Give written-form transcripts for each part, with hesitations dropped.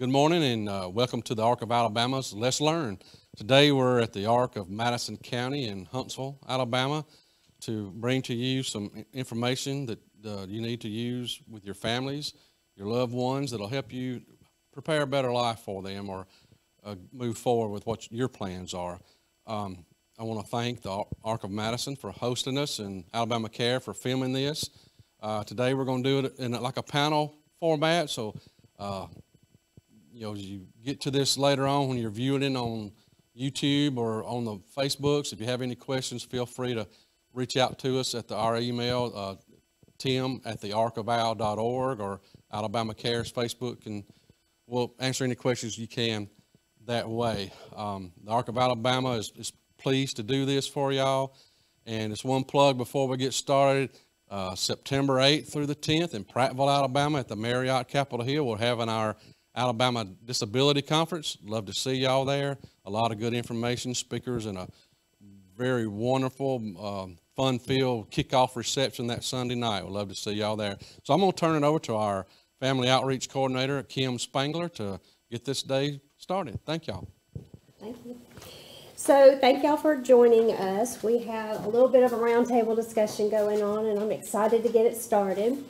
Good morning and welcome to the Ark of Alabama's Let's Learn. Today we're at the Ark of Madison County in Huntsville, Alabama, to bring to you some information that you need to use with your families, your loved ones, that'll help you prepare a better life for them or move forward with what your plans are. I want to thank the Ark of Madison for hosting us and Alabama Care for filming this. Today we're going to do it in like a panel format, so you get to this later on when you're viewing it on YouTube or on the Facebooks. If you have any questions, feel free to reach out to us at our email, tim@thearkoval.org, or Alabama Care's Facebook, and we'll answer any questions you can that way. The Ark of Alabama is pleased to do this for y'all. And it's one plug before we get started. September 8th through the 10th in Prattville, Alabama at the Marriott Capitol Hill, we're having our Alabama Disability Conference. Love to see y'all there. A lot of good information, speakers, and a very wonderful, fun-filled kickoff reception that Sunday night. We'd love to see y'all there. So I'm going to turn it over to our Family Outreach Coordinator, Kim Spangler, to get this day started. Thank y'all. Thank you. So thank y'all for joining us. We have a little bit of a roundtable discussion going on, and I'm excited to get it started.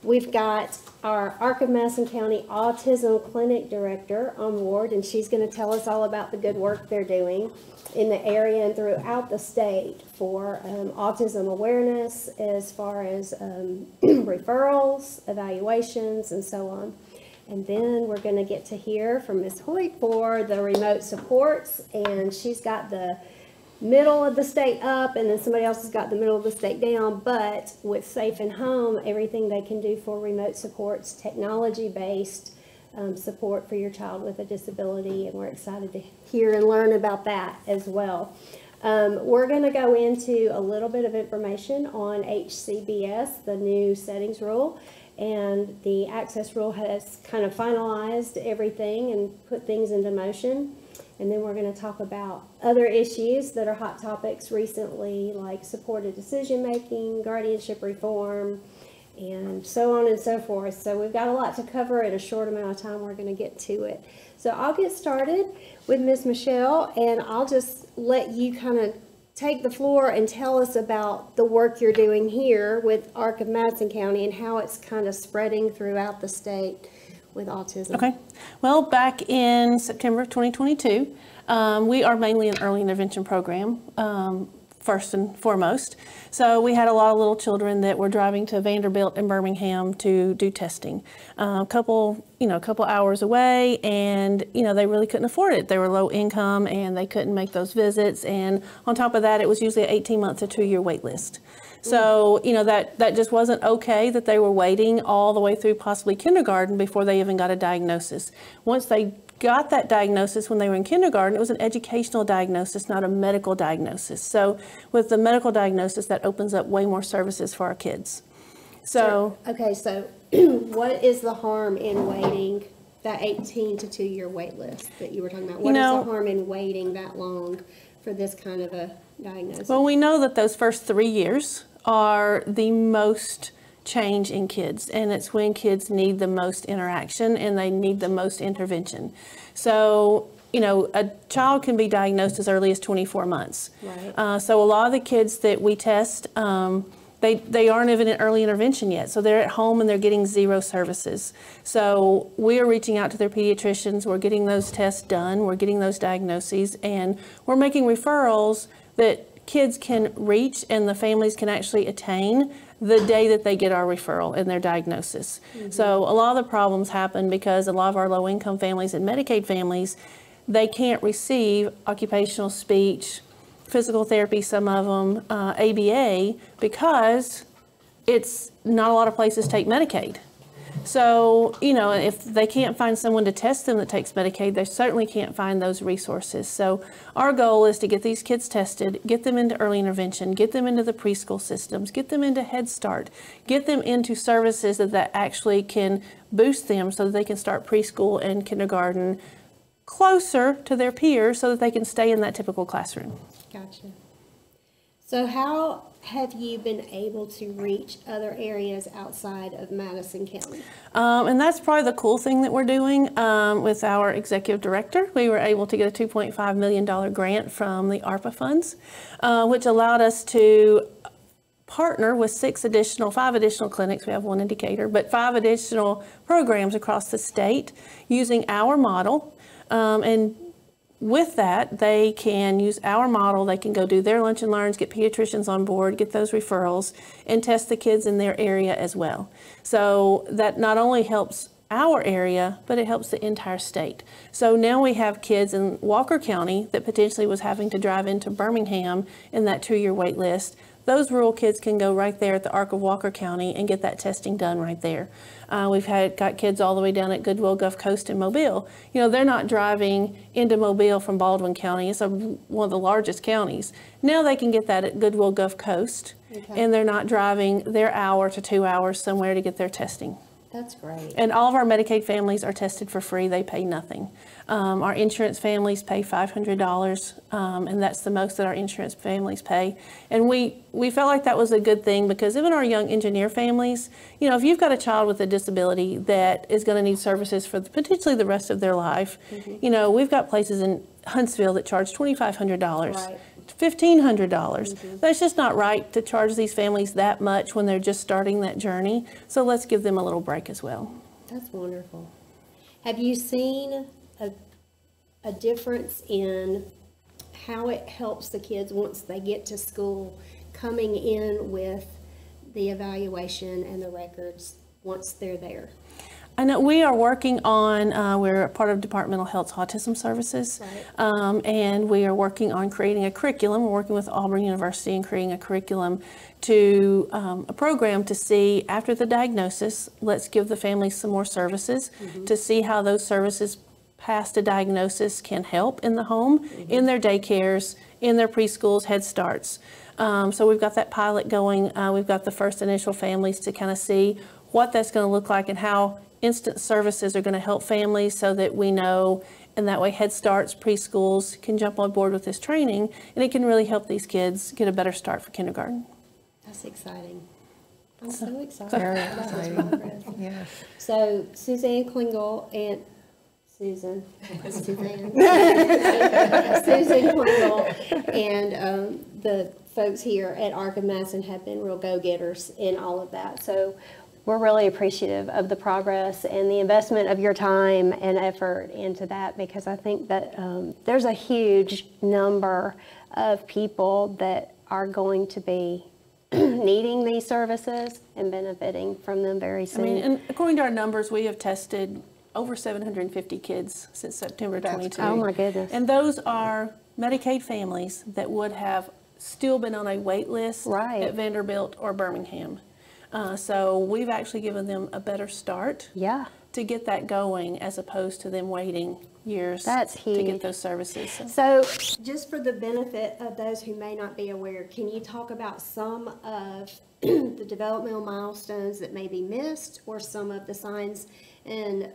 We've got our Ark of Madison County Autism Clinic Director on board, and she's going to tell us all about the good work they're doing in the area and throughout the state for autism awareness, as far as referrals, evaluations, and so on. And then we're going to get to hear from Ms. Hoyt for the remote supports, and she's got the middle of the state up, and then somebody else has got the middle of the state down. But with Safe and Home, everything they can do for remote supports, technology-based support for your child with a disability, and we're excited to hear and learn about that as well. We're going to go into a little bit of information on HCBS, the new settings rule, and the access rule has kind of finalized everything and put things into motion. And then we're going to talk about other issues that are hot topics recently, like supported decision-making, guardianship reform, and so on and so forth. So we've got a lot to cover in a short amount of time. We're going to get to it. So I'll get started with Ms. Michelle, and I'll just let you kind of take the floor and tell us about the work you're doing here with Ark of Madison County and how it's kind of spreading throughout the state with autism. Okay. Well, back in September 2022, we are mainly an early intervention program, first and foremost. So we had a lot of little children that were driving to Vanderbilt and Birmingham to do testing. A couple hours away, and they really couldn't afford it. They were low income and they couldn't make those visits. And on top of that, it was usually an 18-month to 2-year wait list. So, that just wasn't okay that they were waiting all the way through possibly kindergarten before they even got a diagnosis. Once they got that diagnosis when they were in kindergarten, it was an educational diagnosis, not a medical diagnosis. So with the medical diagnosis, that opens up way more services for our kids. So, okay, so what is the harm in waiting that 18 to 2-year wait list that you were talking about? What is the harm in waiting that long for this kind of a diagnosis? Well, we know that those first 3 years are the most change in kids, and it's when kids need the most interaction and they need the most intervention. So, a child can be diagnosed as early as 24 months. Right. So a lot of the kids that we test, they aren't even in early intervention yet. So they're at home and they're getting 0 services. So we are reaching out to their pediatricians. We're getting those tests done. We're getting those diagnoses, and we're making referrals that kids can reach and the families can actually attain the day that they get our referral and their diagnosis. Mm-hmm. So a lot of the problems happen because a lot of our low-income families and Medicaid families, they can't receive occupational speech, physical therapy, some of them, ABA, because it's not a lot of places take Medicaid. So, if they can't find someone to test them that takes Medicaid, they certainly can't find those resources. So our goal is to get these kids tested, get them into early intervention, get them into the preschool systems, get them into Head Start, get them into services that actually can boost them so that they can start preschool and kindergarten closer to their peers so that they can stay in that typical classroom. Gotcha. So how have you been able to reach other areas outside of Madison County? And that's probably the cool thing that we're doing with our executive director. We were able to get a $2.5 million grant from the ARPA funds, which allowed us to partner with 5 additional clinics. We have one in Decatur, but 5 additional programs across the state using our model. And with that, they can use our model. They can go do their lunch and learns, get pediatricians on board, get those referrals, and test the kids in their area as well. So that not only helps our area, but it helps the entire state. So now we have kids in Walker County that potentially was having to drive into Birmingham in that 2-year wait list. Those rural kids can go right there at the ARC of Walker County and get that testing done right there. We've got kids all the way down at Goodwill Gulf Coast in Mobile. You know, they're not driving into Mobile from Baldwin County. It's one of the largest counties. Now they can get that at Goodwill Gulf Coast, and they're not driving their hour to 2 hours somewhere to get their testing. That's great. And all of our Medicaid families are tested for free. They pay nothing. Our insurance families pay $500, and that's the most that our insurance families pay. And we felt like that was a good thing, because even our young engineer families, you know, if you've got a child with a disability that is going to need services for potentially the rest of their life, you know, we've got places in Huntsville that charge $2,500. Right. $1,500. That's just not right to charge these families that much when they're just starting that journey. So let's give them a little break as well. That's wonderful. Have you seen a difference in how it helps the kids once they get to school, coming in with the evaluation and the records once they're there? I know we are working on, we're a part of Departmental Health's Autism Services, and we are working on creating a curriculum. We're working with Auburn University and creating a curriculum to, a program to see after the diagnosis, let's give the families some more services to see how those services past a diagnosis can help in the home, in their daycares, in their preschools, Head Starts. So we've got that pilot going. We've got the first initial families to kind of see what that's going to look like and how instant services are going to help families, so that we know, and that way Head Starts, preschools can jump on board with this training, and it can really help these kids get a better start for kindergarten. That's exciting. I'm so excited. Very about this exciting. progress. Yes. So Suzanne Klingel and Susan Suzanne Klingel and the folks here at Arc of Madison have been real go-getters in all of that. So we're really appreciative of the progress and the investment of your time and effort into that, because I think that there's a huge number of people that are going to be needing these services and benefiting from them very soon. I mean, and according to our numbers, we have tested over 750 kids since September 22. Oh my goodness. And those are Medicaid families that would have still been on a wait list at Vanderbilt or Birmingham. So we've actually given them a better start to get that going, as opposed to them waiting years to get those services. So just for the benefit of those who may not be aware, can you talk about some of the developmental milestones that may be missed, or some of the signs and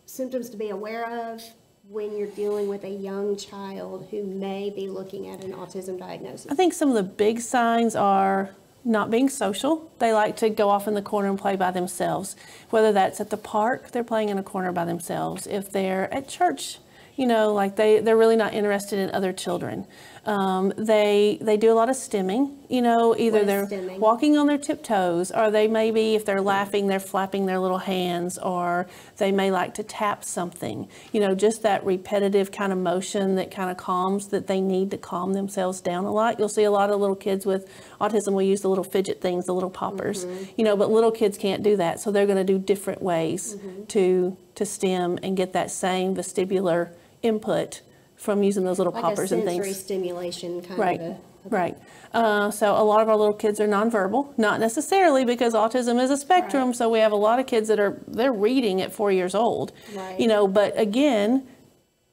symptoms to be aware of when you're dealing with a young child who may be looking at an autism diagnosis? I think some of the big signs are not being social. They like to go off in the corner and play by themselves. Whether that's at the park, they're playing in a corner by themselves. If they're at church, you know, like they're really not interested in other children. They do a lot of stimming, you know, either they're walking on their tiptoes, or they maybe, if they're laughing, they're flapping their little hands, or they may like to tap something, you know, just that repetitive kind of motion that kind of calms, that they need to calm themselves down a lot. You'll see a lot of little kids with autism, we use the little fidget things, the little poppers, you know, but little kids can't do that. So they're going to do different ways to stim and get that same vestibular input from using those little poppers and things. Like a sensory stimulation kind of. Right. So a lot of our little kids are nonverbal, not necessarily, because autism is a spectrum. So we have a lot of kids that they're reading at 4 years old, you know, but again,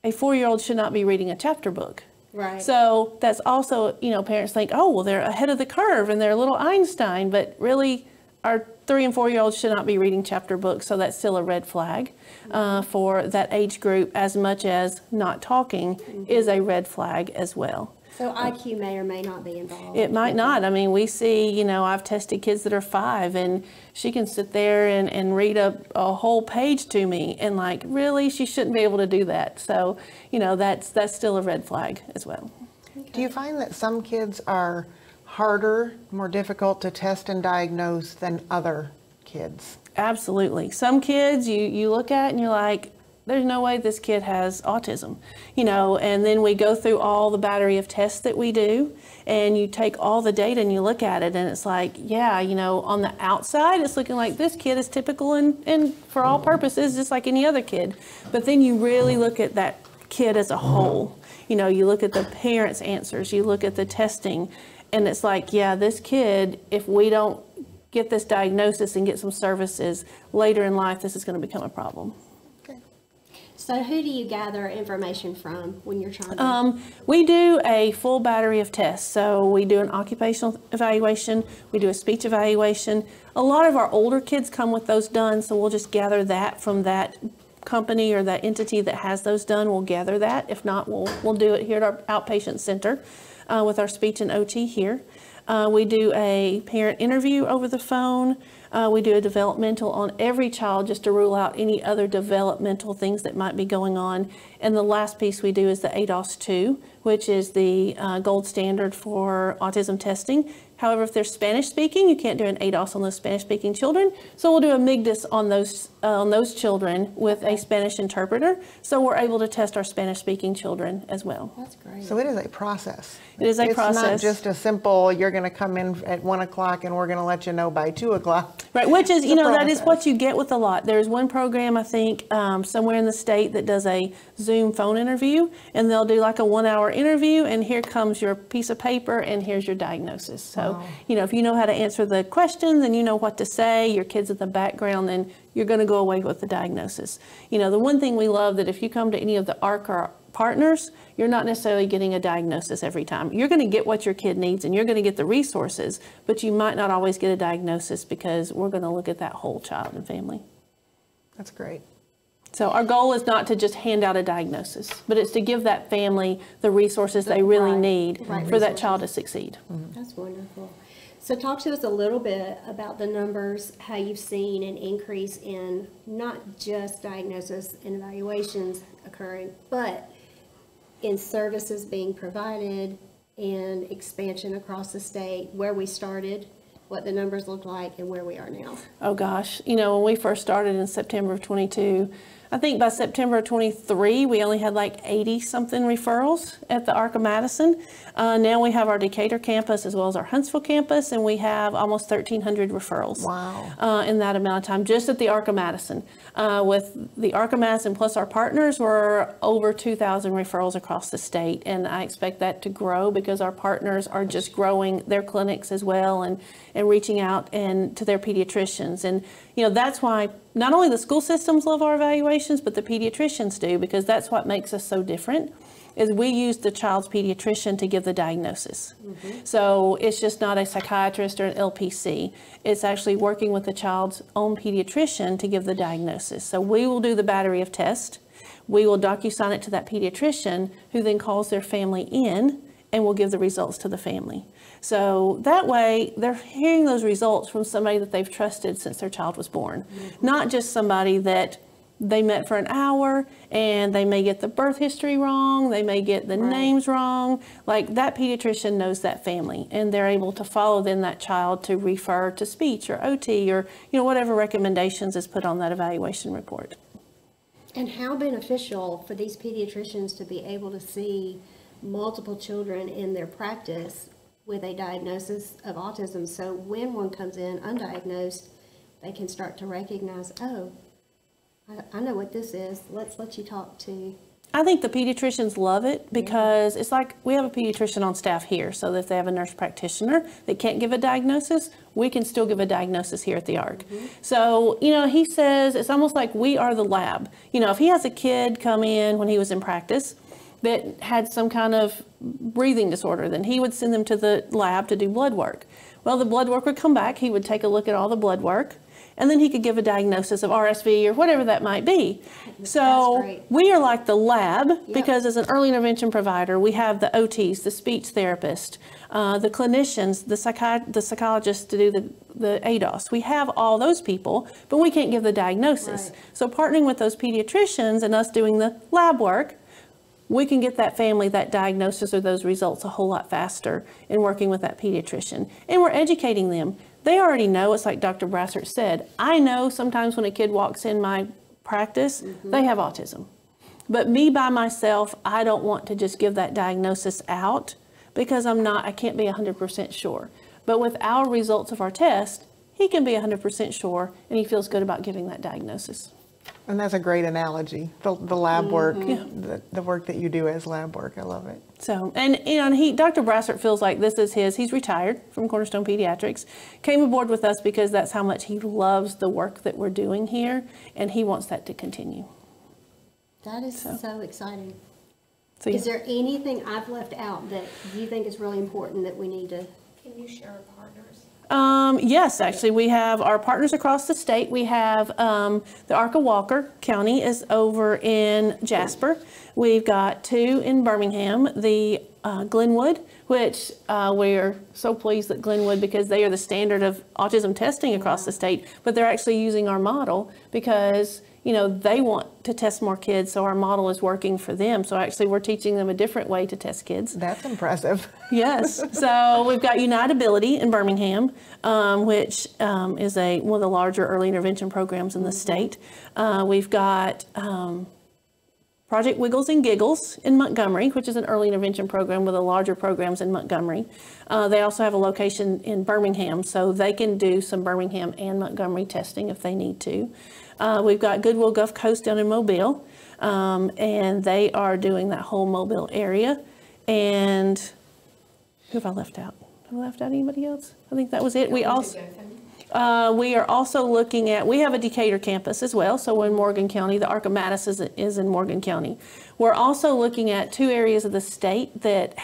a 4-year-old should not be reading a chapter book. Right. So that's also, you know, parents think, oh, well, they're ahead of the curve and they're a little Einstein, but really our 3 and 4-year-olds should not be reading chapter books. So that's still a red flag for that age group, as much as not talking is a red flag as well. So IQ may or may not be involved. It might not. I mean, we see, you know, I've tested kids that are 5, and she can sit there and read a whole page to me, and like, really, she shouldn't be able to do that. So, you know, that's still a red flag as well. Do you find that some kids are harder, more difficult to test and diagnose than other kids? Absolutely. Some kids you look at and you're like, there's no way this kid has autism, you know, and then we go through all the battery of tests that we do, and you take all the data and you look at it, and it's like, yeah, you know, on the outside, it's looking like this kid is typical and for all purposes, just like any other kid. But then you really look at that kid as a whole. You know, you look at the parents' answers, you look at the testing, and it's like, yeah, this kid, if we don't get this diagnosis and get some services later in life, this is going to become a problem. So who do you gather information from when you're trying to? We do a full battery of tests. So we do an occupational evaluation, we do a speech evaluation. A lot of our older kids come with those done, so we'll just gather that from that company or that entity that has those done. We'll gather that. If not, we'll do it here at our outpatient center with our speech and OT here. We do a parent interview over the phone. We do a developmental on every child just to rule out any other developmental things that might be going on. And the last piece we do is the ADOS-2, which is the gold standard for autism testing. However, if they're Spanish speaking, you can't do an ADOS on those Spanish speaking children. So we'll do a MIGDAS on those children with a Spanish interpreter. So we're able to test our Spanish speaking children as well. That's great. So it is a process. It is a process. It's not just a simple, you're going to come in at 1 o'clock and we're going to let you know by 2 o'clock. Right, which is, It's you a know, that is process. what you get with a lot. There's one program, I think, somewhere in the state that does a Zoom phone interview, and they'll do like a 1-hour interview, and here comes your piece of paper, and here's your diagnosis. So, you know, if you know how to answer the questions and you know what to say, your kid's in the background, then you're going to go away with the diagnosis. You know, the one thing we love that if you come to any of the ARC or partners, you're not necessarily getting a diagnosis every time. You're going to get what your kid needs and you're going to get the resources, but you might not always get a diagnosis because we're going to look at that whole child and family. That's great. So our goal is not to just hand out a diagnosis, but it's to give that family the resources they really Right, need right for that resources. child to succeed. That's wonderful. So talk to us a little bit about the numbers, how you've seen an increase in not just diagnosis and evaluations occurring, but in services being provided and expansion across the state, where we started, what the numbers look like, and where we are now. Oh gosh, you know, when we first started in September of 22, I think by September of 23, we only had like 80 something referrals at the ARC of Madison. Now we have our Decatur campus as well as our Huntsville campus, and we have almost 1,300 referrals. Wow. In that amount of time, just at the ARC of Madison. With the ARC of Madison plus our partners, we're over 2,000 referrals across the state, and I expect that to grow because our partners are just growing their clinics as well and reaching out and to their pediatricians. And you know, that's why not only the school systems love our evaluations, but the pediatricians do, because that's what makes us so different, is we use the child's pediatrician to give the diagnosis. So it's just not a psychiatrist or an LPC. It's actually working with the child's own pediatrician to give the diagnosis. So we will do the battery of tests. We will docu-sign it to that pediatrician, who then calls their family in and will give the results to the family. So that way, they're hearing those results from somebody that they've trusted since their child was born. Not just somebody that they met for an hour and they may get the birth history wrong, they may get the names wrong. Like, that pediatrician knows that family, and they're able to follow then that child to refer to speech or OT or, you know, whatever recommendations is put on that evaluation report. And how beneficial for these pediatricians to be able to see multiple children in their practice with a diagnosis of autism, so when one comes in undiagnosed, they can start to recognize, oh, I know what this is. Let's let you talk to. I think the pediatricians love it because it's like we have a pediatrician on staff here, so that if they have a nurse practitioner that can't give a diagnosis, we can still give a diagnosis here at the ARC. So, you know, he says it's almost like we are the lab. You know, if he has a kid come in when he was in practice that had some kind of breathing disorder, then he would send them to the lab to do blood work. Well, the blood work would come back. He would take a look at all the blood work, and then he could give a diagnosis of RSV or whatever that might be. That's So great. we are like the lab, because as an early intervention provider, we have the OTs, the speech therapist, the clinicians, the psychologists to do the ADOS. We have all those people, but we can't give the diagnosis. Right. So partnering with those pediatricians and us doing the lab work, we can get that family that diagnosis or those results a whole lot faster in working with that pediatrician. And we're educating them. They already know. It's like Dr. Brassert said. I know sometimes when a kid walks in my practice, they have autism. But me by myself, I don't want to just give that diagnosis out because I can't be 100% sure. But with our results of our test, he can be 100% sure and he feels good about giving that diagnosis. And that's a great analogy, the lab work, the work that you do as lab work. I love it. So, and Dr. Brassert feels like this is he's retired from Cornerstone Pediatrics, came aboard with us because that's how much he loves the work that we're doing here, and he wants that to continue. That is so exciting. So, Is there anything I've left out that you think is really important that we need to? Can you share our partners? Yes, actually, we have our partners across the state. We have the Arca Walker County is over in Jasper. We've got 2 in Birmingham, the Glenwood, which we are so pleased that Glenwood, because they are the standard of autism testing across the state, but they're actually using our model because they want to test more kids, so our model is working for them. So actually we're teaching them a different way to test kids. That's impressive. Yes. So we've got Unitability in Birmingham, which is one of the larger early intervention programs in the state. We've got Project Wiggles and Giggles in Montgomery, which is an early intervention program with the larger programs in Montgomery. They also have a location in Birmingham, so they can do some Birmingham and Montgomery testing if they need to. We've got Goodwill Gulf Coast down in Mobile, and they are doing that whole Mobile area. And who have I left out? Have I left out anybody else? I think that was it. We are also looking at, we have a Decatur campus as well, so we're in Morgan County. The Arca-Mattis is in Morgan County. We're also looking at 2 areas of the state that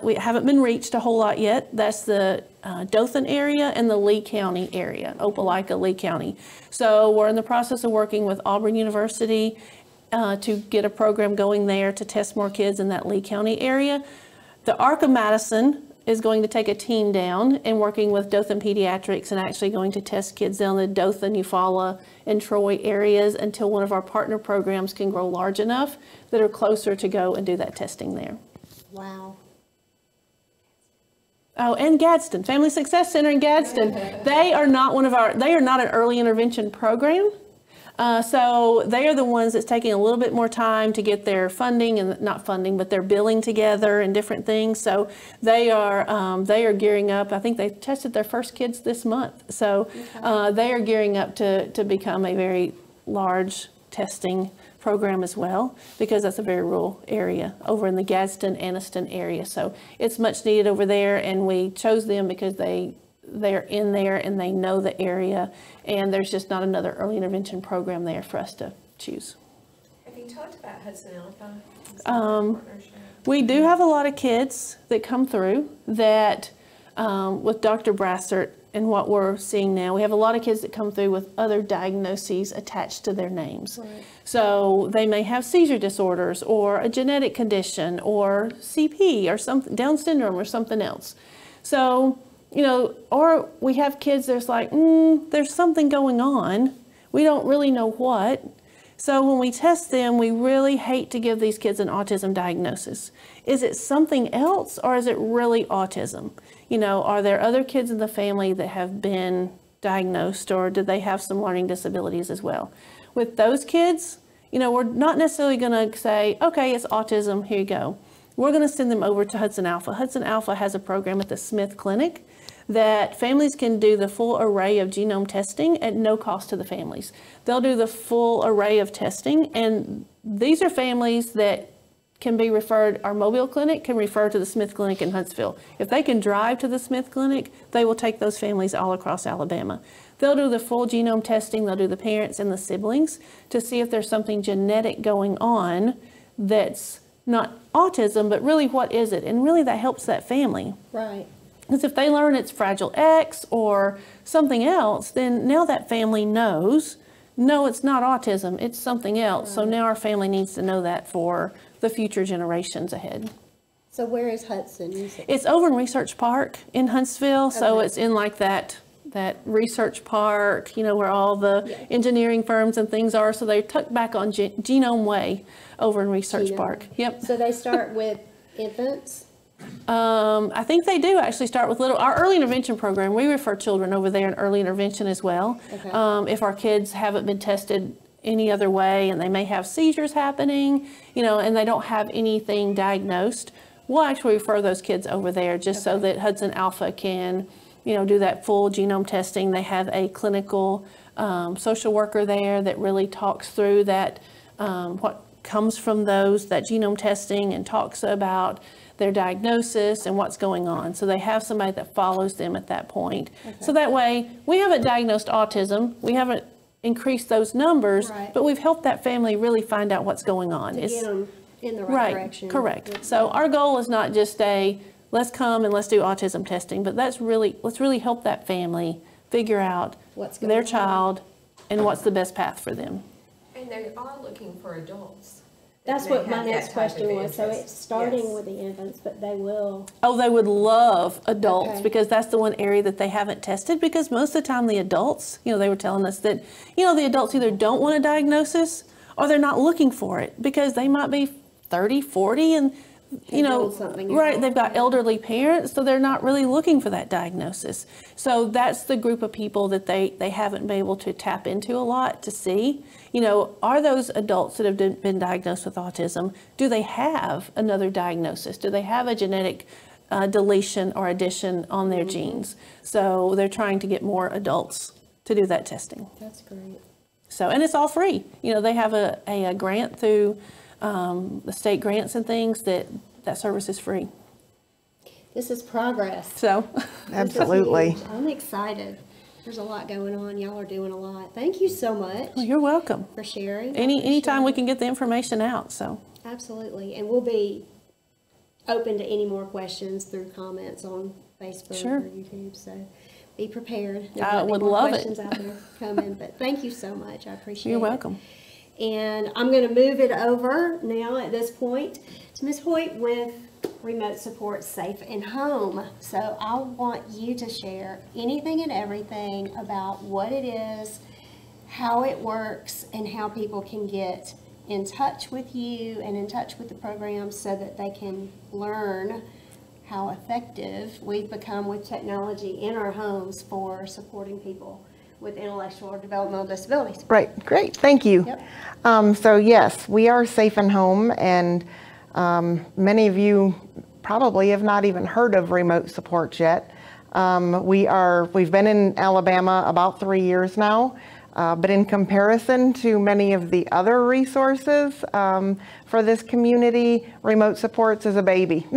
we haven't been reached a whole lot yet. That's the Dothan area and the Lee County area, Opelika, Lee County. So we're in the process of working with Auburn University to get a program going there to test more kids in that Lee County area. The Arca-Madison is going to take a team down and working with Dothan Pediatrics and actually going to test kids down the Dothan, Eufaula, and Troy areas until one of our partner programs can grow large enough that are closer to go and do that testing there. Wow. Oh, and Gadsden, Family Success Center in Gadsden. They are not an early intervention program. So they are the ones that's taking a little bit more time to get their funding, and not funding, but their billing together and different things. So they are gearing up. I think they tested their first kids this month. So they are gearing up to become a very large testing program as well, because that's a very rural area over in the Gadsden, Anniston area. So it's much needed over there, and we chose them because they're in there and they know the area, and there's just not another early intervention program there for us to choose. Have you talked about Hudson Alpha? We do have a lot of kids that come through that with Dr. Brassert and what we're seeing now, we have a lot of kids that come through with other diagnoses attached to their names. Right. So they may have seizure disorders or a genetic condition or CP or something, Down syndrome or something else. So, or we have kids that's like, there's something going on. We don't really know what. So when we test them, we really hate to give these kids an autism diagnosis. Is it something else, or is it really autism? Are there other kids in the family that have been diagnosed, or do they have some learning disabilities as well? With those kids, we're not necessarily going to say, okay, it's autism, here you go. We're going to send them over to Hudson Alpha. Hudson Alpha has a program at the Smith Clinic that families can do the full array of genome testing at no cost to the families. They'll do the full array of testing, and these are families that can be referred, our Mobile clinic can refer to the Smith Clinic in Huntsville. If they can drive to the Smith Clinic, they will take those families all across Alabama. They'll do the full genome testing, they'll do the parents and the siblings to see if there's something genetic going on that's not autism, but really what is it? And really that helps that family. Right. Because if they learn it's Fragile X or something else, then now that family knows, no, it's not autism, it's something else. So now our family needs to know that for the future generations ahead. So where is Hudson? It's over in Research Park in Huntsville, so Okay. it's in like that research park, where all the engineering firms and things are. So they're tucked back on Genome Way over in Research Park. Yep. So they start with infants? I think they do actually start with our early intervention program. We refer children over there in early intervention as well. Okay. If our kids haven't been tested any other way and they may have seizures happening, and they don't have anything diagnosed, we'll actually refer those kids over there just so that Hudson Alpha can, do that full genome testing. They have a clinical social worker there that really talks through that, what comes from that genome testing, and talks about their diagnosis and what's going on. So they have somebody that follows them at that point. Okay. So that way, we haven't diagnosed autism, we haven't increased those numbers, right. but we've helped that family really find out what's going on. To get them in the right direction. Correct. Yep. So our goal is not just let's come and let's do autism testing, but let's really help that family figure out What's going their on. child and what's the best path for them. And they are looking for adults. That's They what my have that next type question of was. So interest. it's starting Yes. with the infants, but they will. Oh, they would love adults Okay. because that's the one area that they haven't tested, because most of the time the adults, they were telling us that, the adults either don't want a diagnosis or they're not looking for it because they might be 30, 40 and, build something right, out. they've got elderly parents, so they're not really looking for that diagnosis. So that's the group of people that they haven't been able to tap into a lot to see. Are those adults that have been diagnosed with autism, do they have another diagnosis? Do they have a genetic deletion or addition on their genes? So they're trying to get more adults to do that testing. That's great. So, and it's all free. They have a grant through the state grants and things that service is free. This is progress. So, Absolutely. This is huge. I'm excited. There's a lot going on. Y'all are doing a lot. Thank you so much well, you're welcome. for sharing. Anytime we can get the information out. So, Absolutely. And we'll be open to any more questions through comments on Facebook Sure. or YouTube. So be prepared. There I might be would more love it. questions out there coming. But thank you so much. I appreciate it. you're welcome. And I'm going to move it over now at this point to Ms. Hoyt with Remote Support Safe and Home. So I want you to share anything and everything about what it is, how it works, and how people can get in touch with you and in touch with the program so that they can learn how effective we've become with technology in our homes for supporting people with intellectual or developmental disabilities. Right, great, thank you. Yep. So yes, we are Safe and Home, and many of you probably have not even heard of remote support yet. We've been in Alabama about 3 years now, but in comparison to many of the other resources for this community, remote supports is a baby.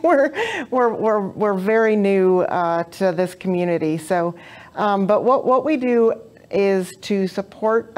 we're very new to this community. So, but what we do is to support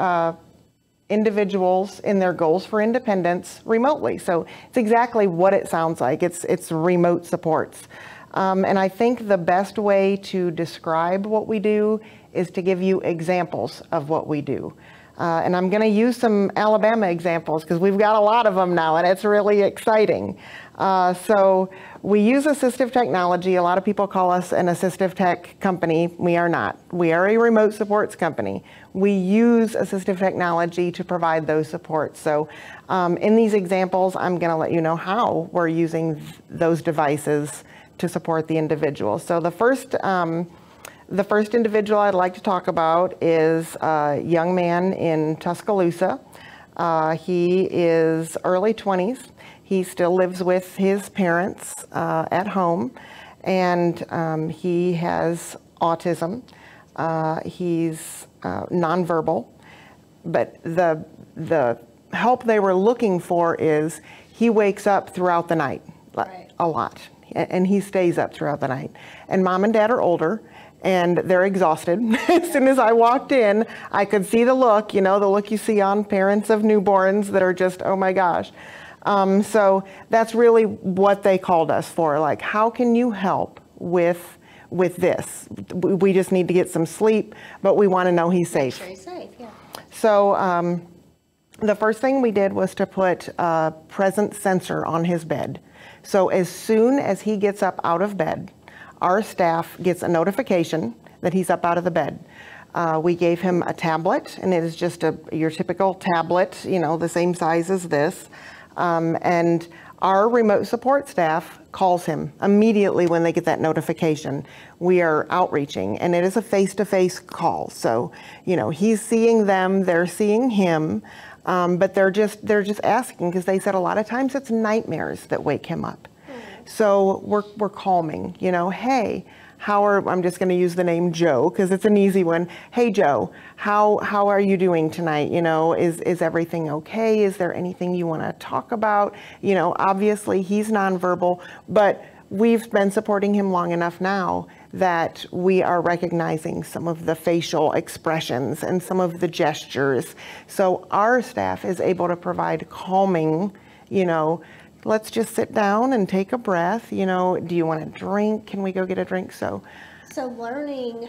individuals in their goals for independence remotely. So it's exactly what it sounds like. It's remote supports. And I think the best way to describe what we do is to give you examples of what we do. And I'm going to use some Alabama examples because we've got a lot of them now and it's really exciting. So we use assistive technology. A lot of people call us an assistive tech company. We are not. We are a remote supports company. We use assistive technology to provide those supports. So in these examples, I'm going to let you know how we're using those devices to support the individual. So the first individual I'd like to talk about is a young man in Tuscaloosa. He is early 20s. He still lives with his parents at home, and he has autism. He's nonverbal, but the help they were looking for is he wakes up throughout the night, Right. a lot, and he stays up throughout the night. And mom and dad are older, and they're exhausted. As soon as I walked in, I could see the look you see on parents of newborns that are just, oh my gosh. So that's really what they called us for. Like, how can you help with with this. We just need to get some sleep, but we want to know he's safe. Sure he's safe, yeah. So the first thing we did was to put a presence sensor on his bed. So as soon as he gets up out of bed, our staff gets a notification that he's up out of the bed. We gave him a tablet, and it is just your typical tablet, you know, the same size as this. And our remote support staff calls him immediately when they get that notification. We are outreaching, and it is a face-to-face call. So, you know, he's seeing them, they're seeing him, but they're just asking, because they said a lot of times it's nightmares that wake him up. So we're calming, you know, hey, I'm just going to use the name Joe because it's an easy one. Hey, Joe, how are you doing tonight? You know, is everything okay? Is there anything you want to talk about? You know, obviously he's nonverbal, but we've been supporting him long enough now that we are recognizing some of the facial expressions and some of the gestures. So our staff is able to provide calming, you know, let's just sit down and take a breath. You know, do you want a drink? Can we go get a drink? So learning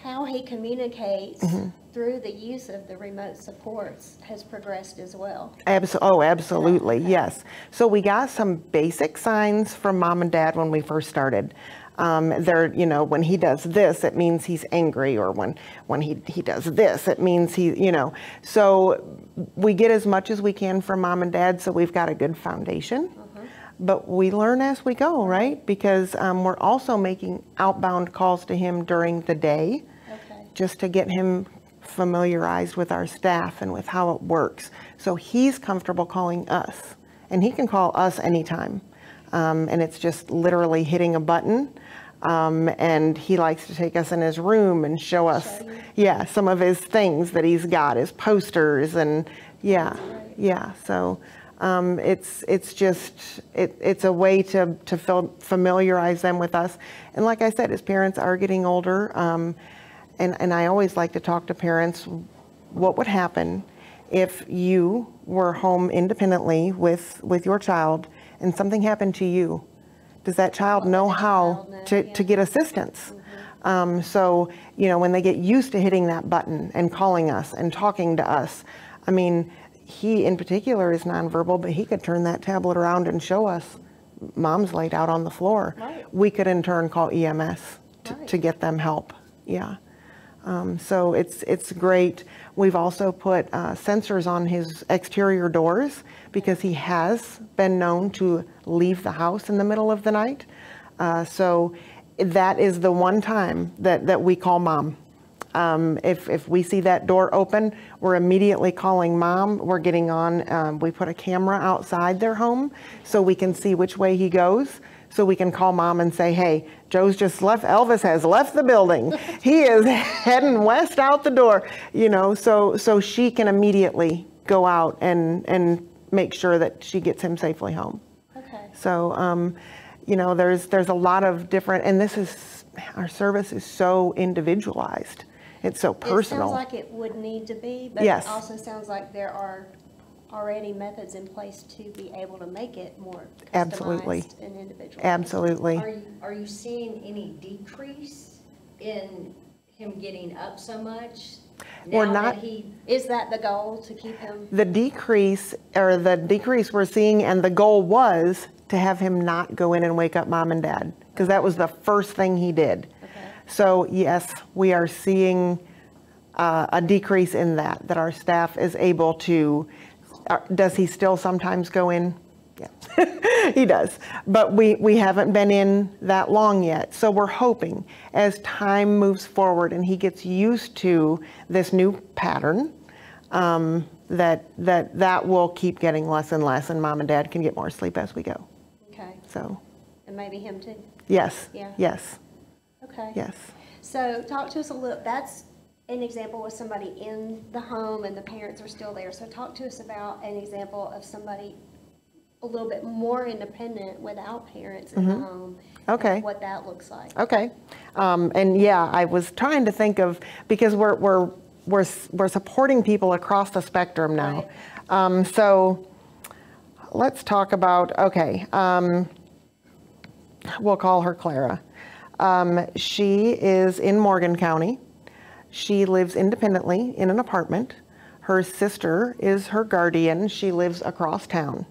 how he communicates through the use of the remote supports has progressed as well. Absolutely, yes. So we got some basic signs from mom and dad when we first started. You know, when he does this, it means he's angry, or when he does this, it means you know. So we get as much as we can from mom and dad, so we've got a good foundation. But we learn as we go, right? Because we're also making outbound calls to him during the day, just to get him familiarized with our staff and with how it works. So he's comfortable calling us, and he can call us anytime. And it's just literally hitting a button. And he likes to take us in his room and show us, some of his things that he's got, his posters, and so it's a way to familiarize them with us. And like I said, his parents are getting older, and I always like to talk to parents, what would happen if you were home independently with your child and something happened to you? Does that child know how to get assistance? So, you know, when they get used to hitting that button and calling us and talking to us, I mean, he in particular is nonverbal, but he could turn that tablet around and show us, mom's laid out on the floor. We could in turn call EMS to get them help. So it's great. We've also put sensors on his exterior doors because he has been known to leave the house in the middle of the night. So that is the one time that we call mom. If we see that door open, we're immediately calling mom. We're getting on, we put a camera outside their home so we can see which way he goes. So we can call mom and say, hey, Joe's just left, Elvis has left the building. He is heading west out the door, you know, so she can immediately go out and make sure that she gets him safely home. So, you know, there's a lot of different, and our service is so individualized. It's so personal. It sounds like it would need to be, but it also sounds like there are already methods in place to be able to make it more customized and individualized. Absolutely. Are you seeing any decrease in him getting up so much? We're not. Is that the goal, to keep him? The decrease we're seeing, and the goal was to have him not go in and wake up mom and dad, because that was the first thing he did. So yes, we are seeing a decrease in that our staff is able to. Does he still sometimes go in? Yeah, he does. But we haven't been in that long yet. So we're hoping as time moves forward and he gets used to this new pattern, that will keep getting less and less, and mom and dad can get more sleep as we go. So. And maybe him too. Yes. Yes. Yes. So talk to us a little, that's an example with somebody in the home and the parents are still there. So talk to us about an example of somebody a little bit more independent without parents in the home. And what that looks like. And yeah, I was trying to think of, because we're supporting people across the spectrum now. So let's talk about, we'll call her Clara. She is in Morgan County. She lives independently in an apartment. Her sister is her guardian. She lives across town.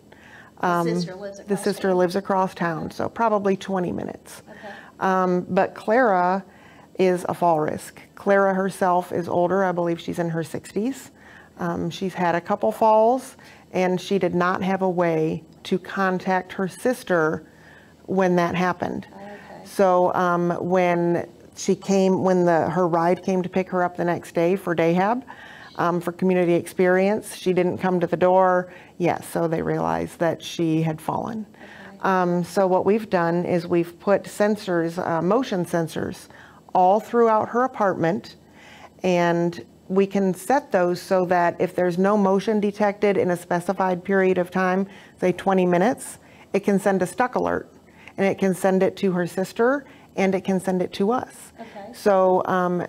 The sister lives across The sister town. lives across town, so probably 20 minutes. Okay. But Clara is a fall risk. Clara herself is older. I believe she's in her 60s. She's had a couple falls, and she did not have a way to contact her sister when that happened. Okay. So when her ride came to pick her up the next day for Dayhab, for community experience, she didn't come to the door. Yes, so they realized that she had fallen. Okay. So what we've done is we've put sensors, motion sensors, all throughout her apartment, and we can set those so that if there's no motion detected in a specified period of time, say 20 minutes, it can send a stuck alert, and it can send it to her sister, and it can send it to us. Okay. So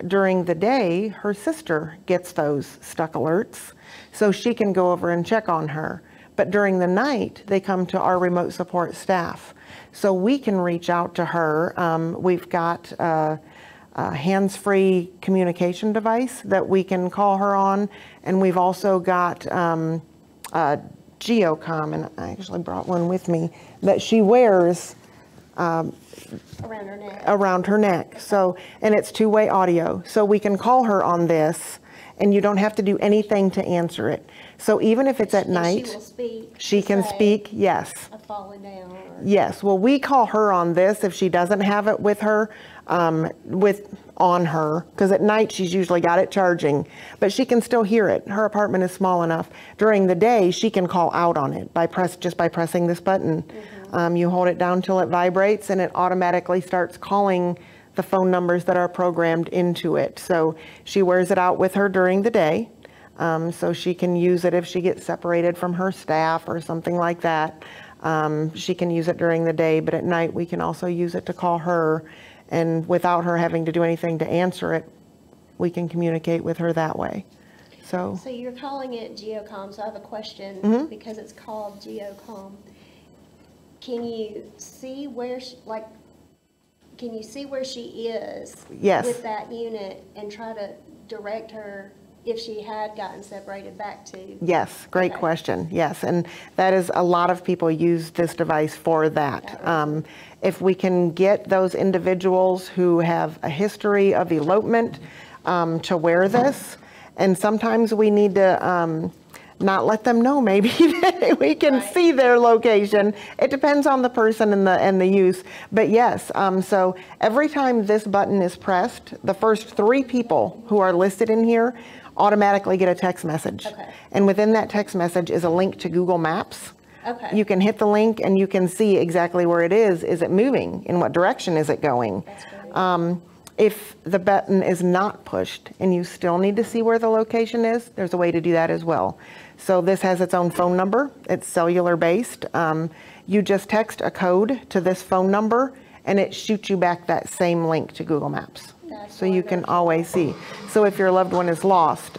during the day, her sister gets those stuck alerts, so she can go over and check on her. But during the night, they come to our remote support staff. So we can reach out to her. We've got a hands-free communication device that we can call her on. And we've also got GeoCom, and I actually brought one with me, that she wears Around her neck. around her neck. So, and it's two-way audio. So we can call her on this, and you don't have to do anything to answer it. So even if it's at And night, she will speak. she can say, speak, yes. I've fallen down. Or, Yes, well, we call her on this if she doesn't have it with her, on her, because at night she's usually got it charging, but she can still hear it. Her apartment is small enough. During the day, she can call out on it just by pressing this button. You hold it down till it vibrates, and it automatically starts calling the phone numbers that are programmed into it. So she wears it out with her during the day. So she can use it if she gets separated from her staff or something like that. She can use it during the day, but at night we can also use it to call her, and without her having to do anything to answer it, we can communicate with her that way. So So you're calling it GeoCom, so I have a question, Mm-hmm. because it's called GeoCom. Can you see where, can you see where she is? Yes. With that unit and try to direct her if she had gotten separated back to? yes, great Okay. question. Yes, and that is, a lot of people use this device for that. If we can get those individuals who have a history of elopement to wear this, and sometimes we need to not let them know maybe that we can Right. see their location. It depends on the person and the use. But yes, so every time this button is pressed, the first 3 people who are listed in here automatically get a text message. Okay. And within that text message is a link to Google Maps. Okay. You can hit the link and you can see exactly where it is. Is it moving? In what direction is it going? That's great. If the button is not pushed and you still need to see where the location is, there's a way to do that as well. So this has its own phone number. It's cellular based. You just text a code to this phone number and it shoots you back that same link to Google Maps. That's So you can wonderful. always see. So if your loved one is lost,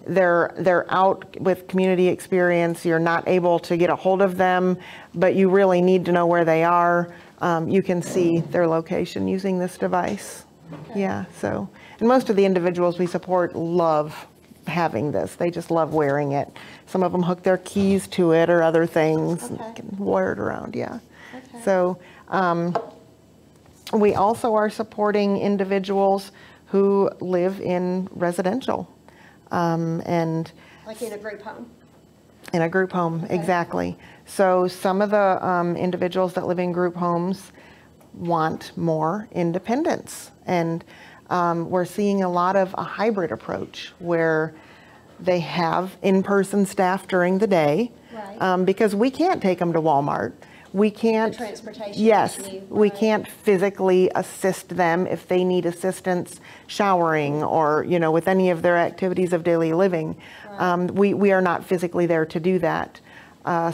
they're out with community experience, you're not able to get a hold of them, but you really need to know where they are, you can see their location using this device. Yeah, so, and most of the individuals we support love having this. They just love wearing it. Some of them hook their keys to it or other things, and Okay. can wear it around, yeah. Okay. So we also are supporting individuals who live in residential and Like in a group home? in a group home, exactly. So some of the individuals that live in group homes want more independence. And we're seeing a lot of a hybrid approach where they have in-person staff during the day. Right. Because we can't take them to Walmart. We can't. transportation Yes, issue, we right. can't physically assist them if they need assistance showering or, you know, with any of their activities of daily living. We are not physically there to do that.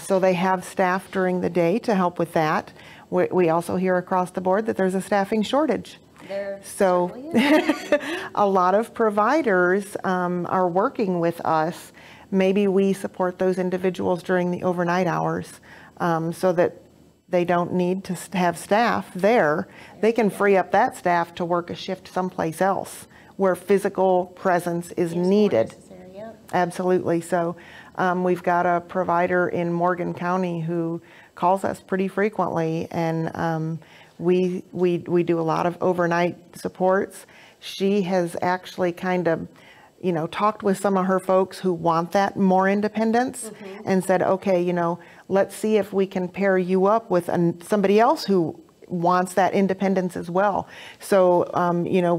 So they have staff during the day to help with that. We also hear across the board that there's a staffing shortage. There So certainly is. a lot of providers are working with us. Maybe we support those individuals during the overnight hours so that they don't need to have staff there. They can free up that staff to work a shift someplace else where physical presence is needed. Absolutely. So we've got a provider in Morgan County who calls us pretty frequently, and we do a lot of overnight supports. She has actually kind of, talked with some of her folks who want that more independence and said, okay, let's see if we can pair you up with somebody else who wants that independence as well. So,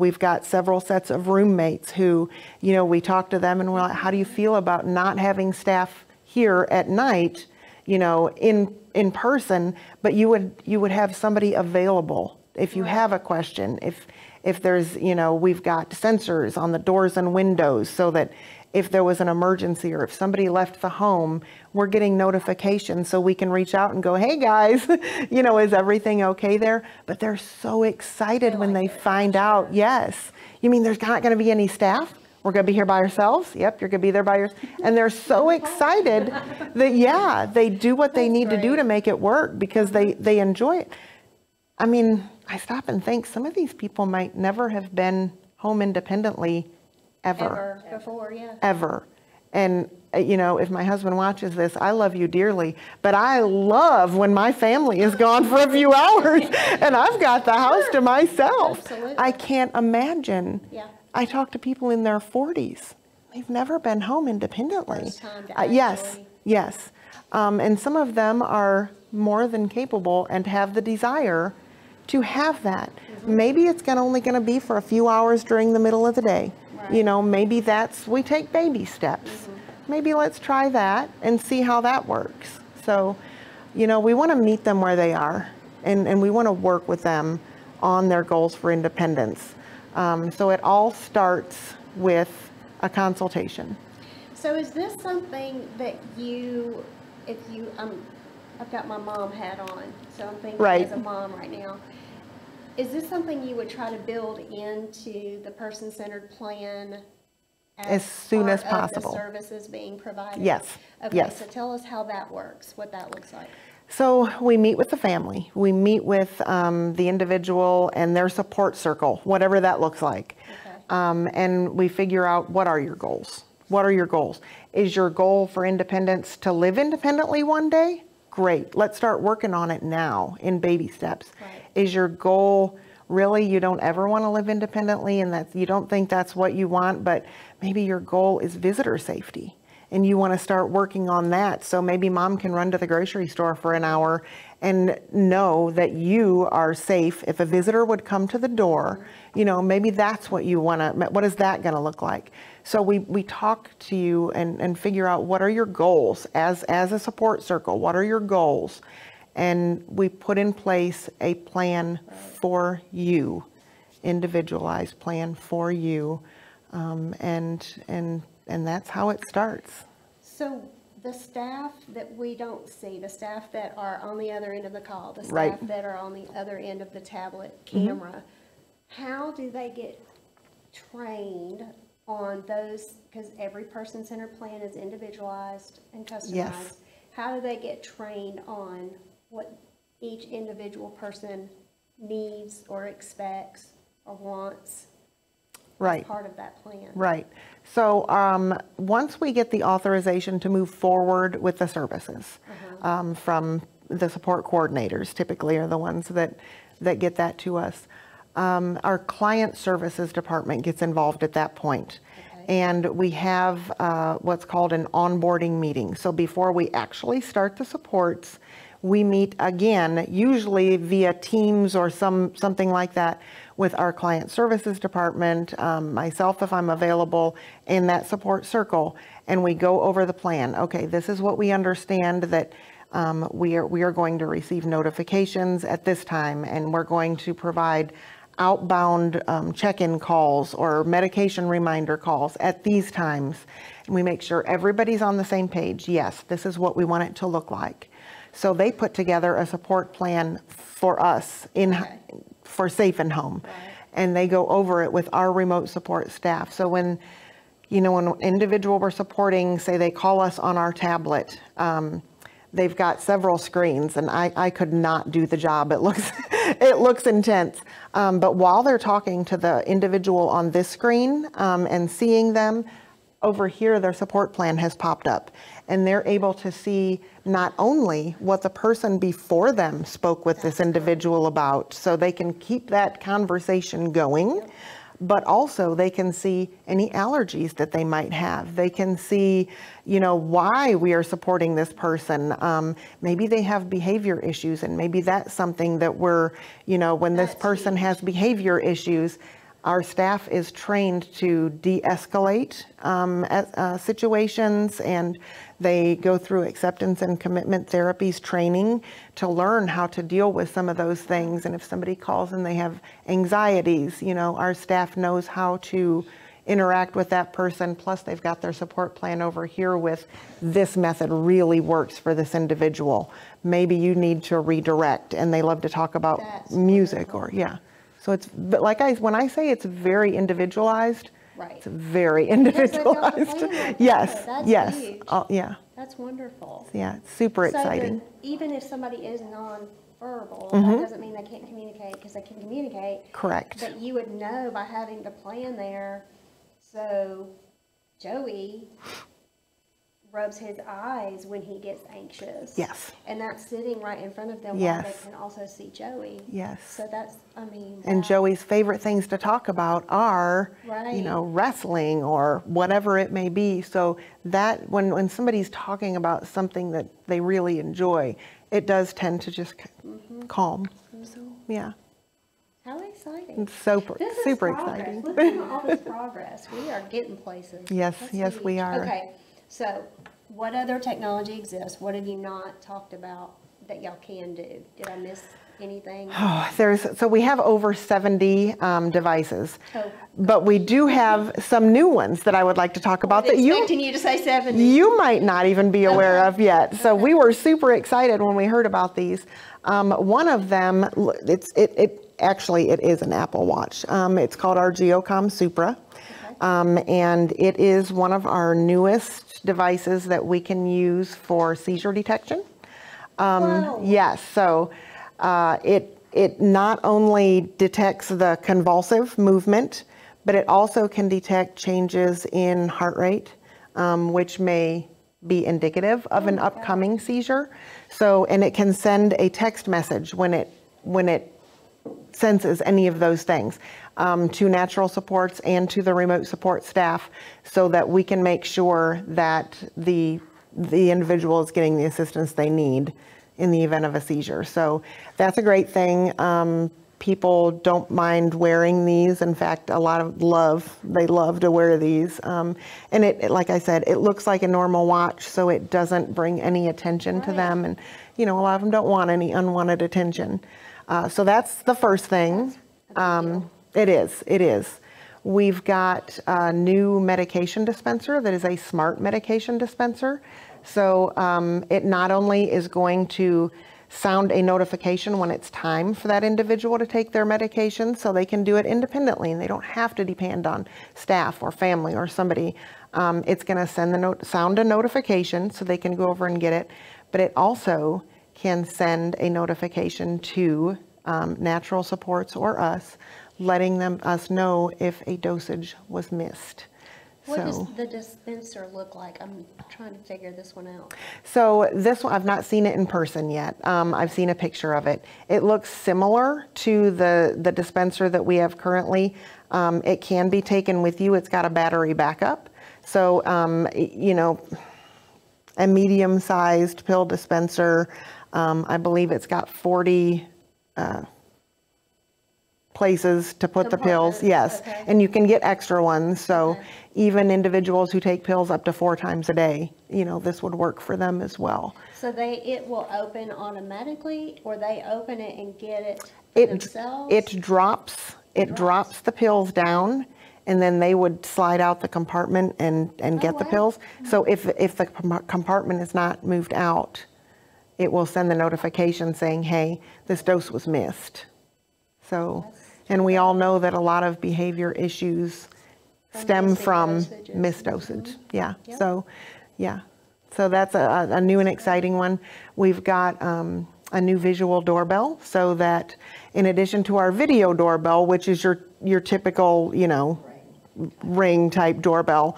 we've got several sets of roommates who, we talk to them and we're like, how do you feel about not having staff here at night, in person, but you would have somebody available if you have a question, if there's, we've got sensors on the doors and windows so that if there was an emergency or if somebody left the home, we're getting notifications so we can reach out and go, hey guys, is everything okay there? But they're so excited when they find out, yes. You mean there's not going to be any staff? We're going to be here by ourselves? Yep, you're going to be there by yourself. And they're so excited that, yeah, they do what they need to do to make it work because they enjoy it. I mean, I stop and think some of these people might never have been home independently ever. Before, yeah. Ever. And, if my husband watches this, I love you dearly, but I love when my family is gone for a few hours and I've got the house to myself. Absolutely. I can't imagine. Yeah. I talk to people in their 40s. They've never been home independently. First time to Yes. And some of them are more than capable and have the desire to have that. Maybe it's only going to be for a few hours during the middle of the day. Right. Maybe we take baby steps. Maybe let's try that and see how that works. So, we want to meet them where they are and we want to work with them on their goals for independence. So it all starts with a consultation. So is this something that I've got my mom hat on, so I'm thinking as a mom right now. Is this something you would try to build into the person-centered plan as soon as possible? The services being provided? Yes. Okay, yes. So tell us how that works, what that looks like. So we meet with the family. We meet with the individual and their support circle, whatever that looks like. Okay. And we figure out, what are your goals? What are your goals? Is your goal for independence to live independently one day? Great. Let's start working on it now in baby steps. Right. Is your goal really you don't ever want to live independently and that you don't think that's what you want, but maybe your goal is visitor safety and you want to start working on that. So maybe mom can run to the grocery store for an hour and know that you are safe. If a visitor would come to the door, maybe that's what you want to, what is that going to look like? So we talk to you and figure out what are your goals as a support circle, what are your goals? And we put in place a plan for you, individualized plan for you, and that's how it starts. So the staff that we don't see, the staff that are on the other end of the call, the staff that are on the other end of the tablet camera, how do they get trained on those? Because every person-centered plan is individualized and customized. Yes. How do they get trained on what each individual person needs or expects or wants as part of that plan? Right. So once we get the authorization to move forward with the services from the support coordinators, typically are the ones that get that to us, our client services department gets involved at that point. And we have what's called an onboarding meeting. So before we actually start the supports, we meet again, usually via Teams or something like that, with our client services department, myself if I'm available, in that support circle, and we go over the plan. Okay, this is what we understand that we are going to receive notifications at this time, and we're going to provide outbound check-in calls or medication reminder calls at these times. And we make sure everybody's on the same page. Yes, this is what we want it to look like. So they put together a support plan for us for Safe and Home. Right. And they go over it with our remote support staff. So when an individual we're supporting, say they call us on our tablet, they've got several screens, and I could not do the job. It looks, it looks intense. But while they're talking to the individual on this screen and seeing them, over here their support plan has popped up. And they're able to see not only what the person before them spoke with this individual about, so they can keep that conversation going, but also they can see any allergies that they might have. They can see, you know, why we are supporting this person. Maybe they have behavior issues, and maybe that's something that we're, you know, when this person has behavior issues, our staff is trained to de-escalate situations, and they go through acceptance and commitment therapies training to learn how to deal with some of those things. And if somebody calls and they have anxieties, you know, our staff knows how to interact with that person. Plus they've got their support plan over here with this method really works for this individual. Maybe you need to redirect, and they love to talk about music or, yeah. So it's, but like when I say it's very individualized, Right. it's very individualized. Yes, That's yes. huge. Yeah, That's wonderful. yeah, it's super So exciting. even if somebody is nonverbal, Mm-hmm. that doesn't mean they can't communicate, because they can communicate. Correct. But you would know by having the plan there. So Joey rubs his eyes when he gets anxious. Yes. And that's sitting right in front of them while Yes. they can also see Joey. Yes. So that's, I mean. And wow. Joey's favorite things to talk about are, Right. you know, wrestling or whatever it may be. So that when somebody's talking about something that they really enjoy, it does tend to just calm. So, yeah, How exciting. it's super, This is super progress. exciting. Look at all this progress. We are getting places. Yes, That's yes, we huge. are. Okay, so what other technology exists? What have you not talked about that y'all can do? Did I miss anything? So we have over 70 devices, Oh. but we do have some new ones that I would like to talk about that Expecting you to say 70. you might not even be aware of yet. So we were super excited when we heard about these. One of them, actually it is an Apple Watch. It's called our Geocom Supra. And it is one of our newest devices that we can use for seizure detection. Whoa. Yes, so it not only detects the convulsive movement, but it also can detect changes in heart rate, which may be indicative of an upcoming seizure. So, and it can send a text message when it senses any of those things to natural supports and to the remote support staff, so that we can make sure that the individual is getting the assistance they need in the event of a seizure. So that's a great thing. People don't mind wearing these. In fact, a lot of they love to wear these. And it, like I said, it looks like a normal watch, so it doesn't bring any attention to them. And, you know, a lot of them don't want any unwanted attention. So that's the first thing. It is. We've got a new medication dispenser that is a smart medication dispenser. So it not only is going to sound a notification when it's time for that individual to take their medication, so they can do it independently and they don't have to depend on staff or family or somebody. It's going to sound a notification so they can go over and get it, but it also can send a notification to natural supports or us, letting us know if a dosage was missed. What does the dispenser look like? I'm trying to figure this one out. So this one, I've not seen it in person yet. I've seen a picture of it. It looks similar to the dispenser that we have currently. It can be taken with you. It's got a battery backup. So, you know, a medium-sized pill dispenser. I believe it's got 40 places to put the pills. Yes, okay. and you can get extra ones. So Okay. even individuals who take pills up to 4 times a day, you know, this would work for them as well. So it will open automatically, or they open it and get it It themselves? it drops the pills down, and then they would slide out the compartment and get the wow. pills. So if the compartment is not moved out, it will send the notification saying, hey, this dose was missed. So, and we all know that a lot of behavior issues stem missing from dosages. missed dosage. Yeah, Yep. so, yeah. So that's a new and exciting one. We've got a new visual doorbell, so that in addition to our video doorbell, which is your typical, you know, ring type doorbell,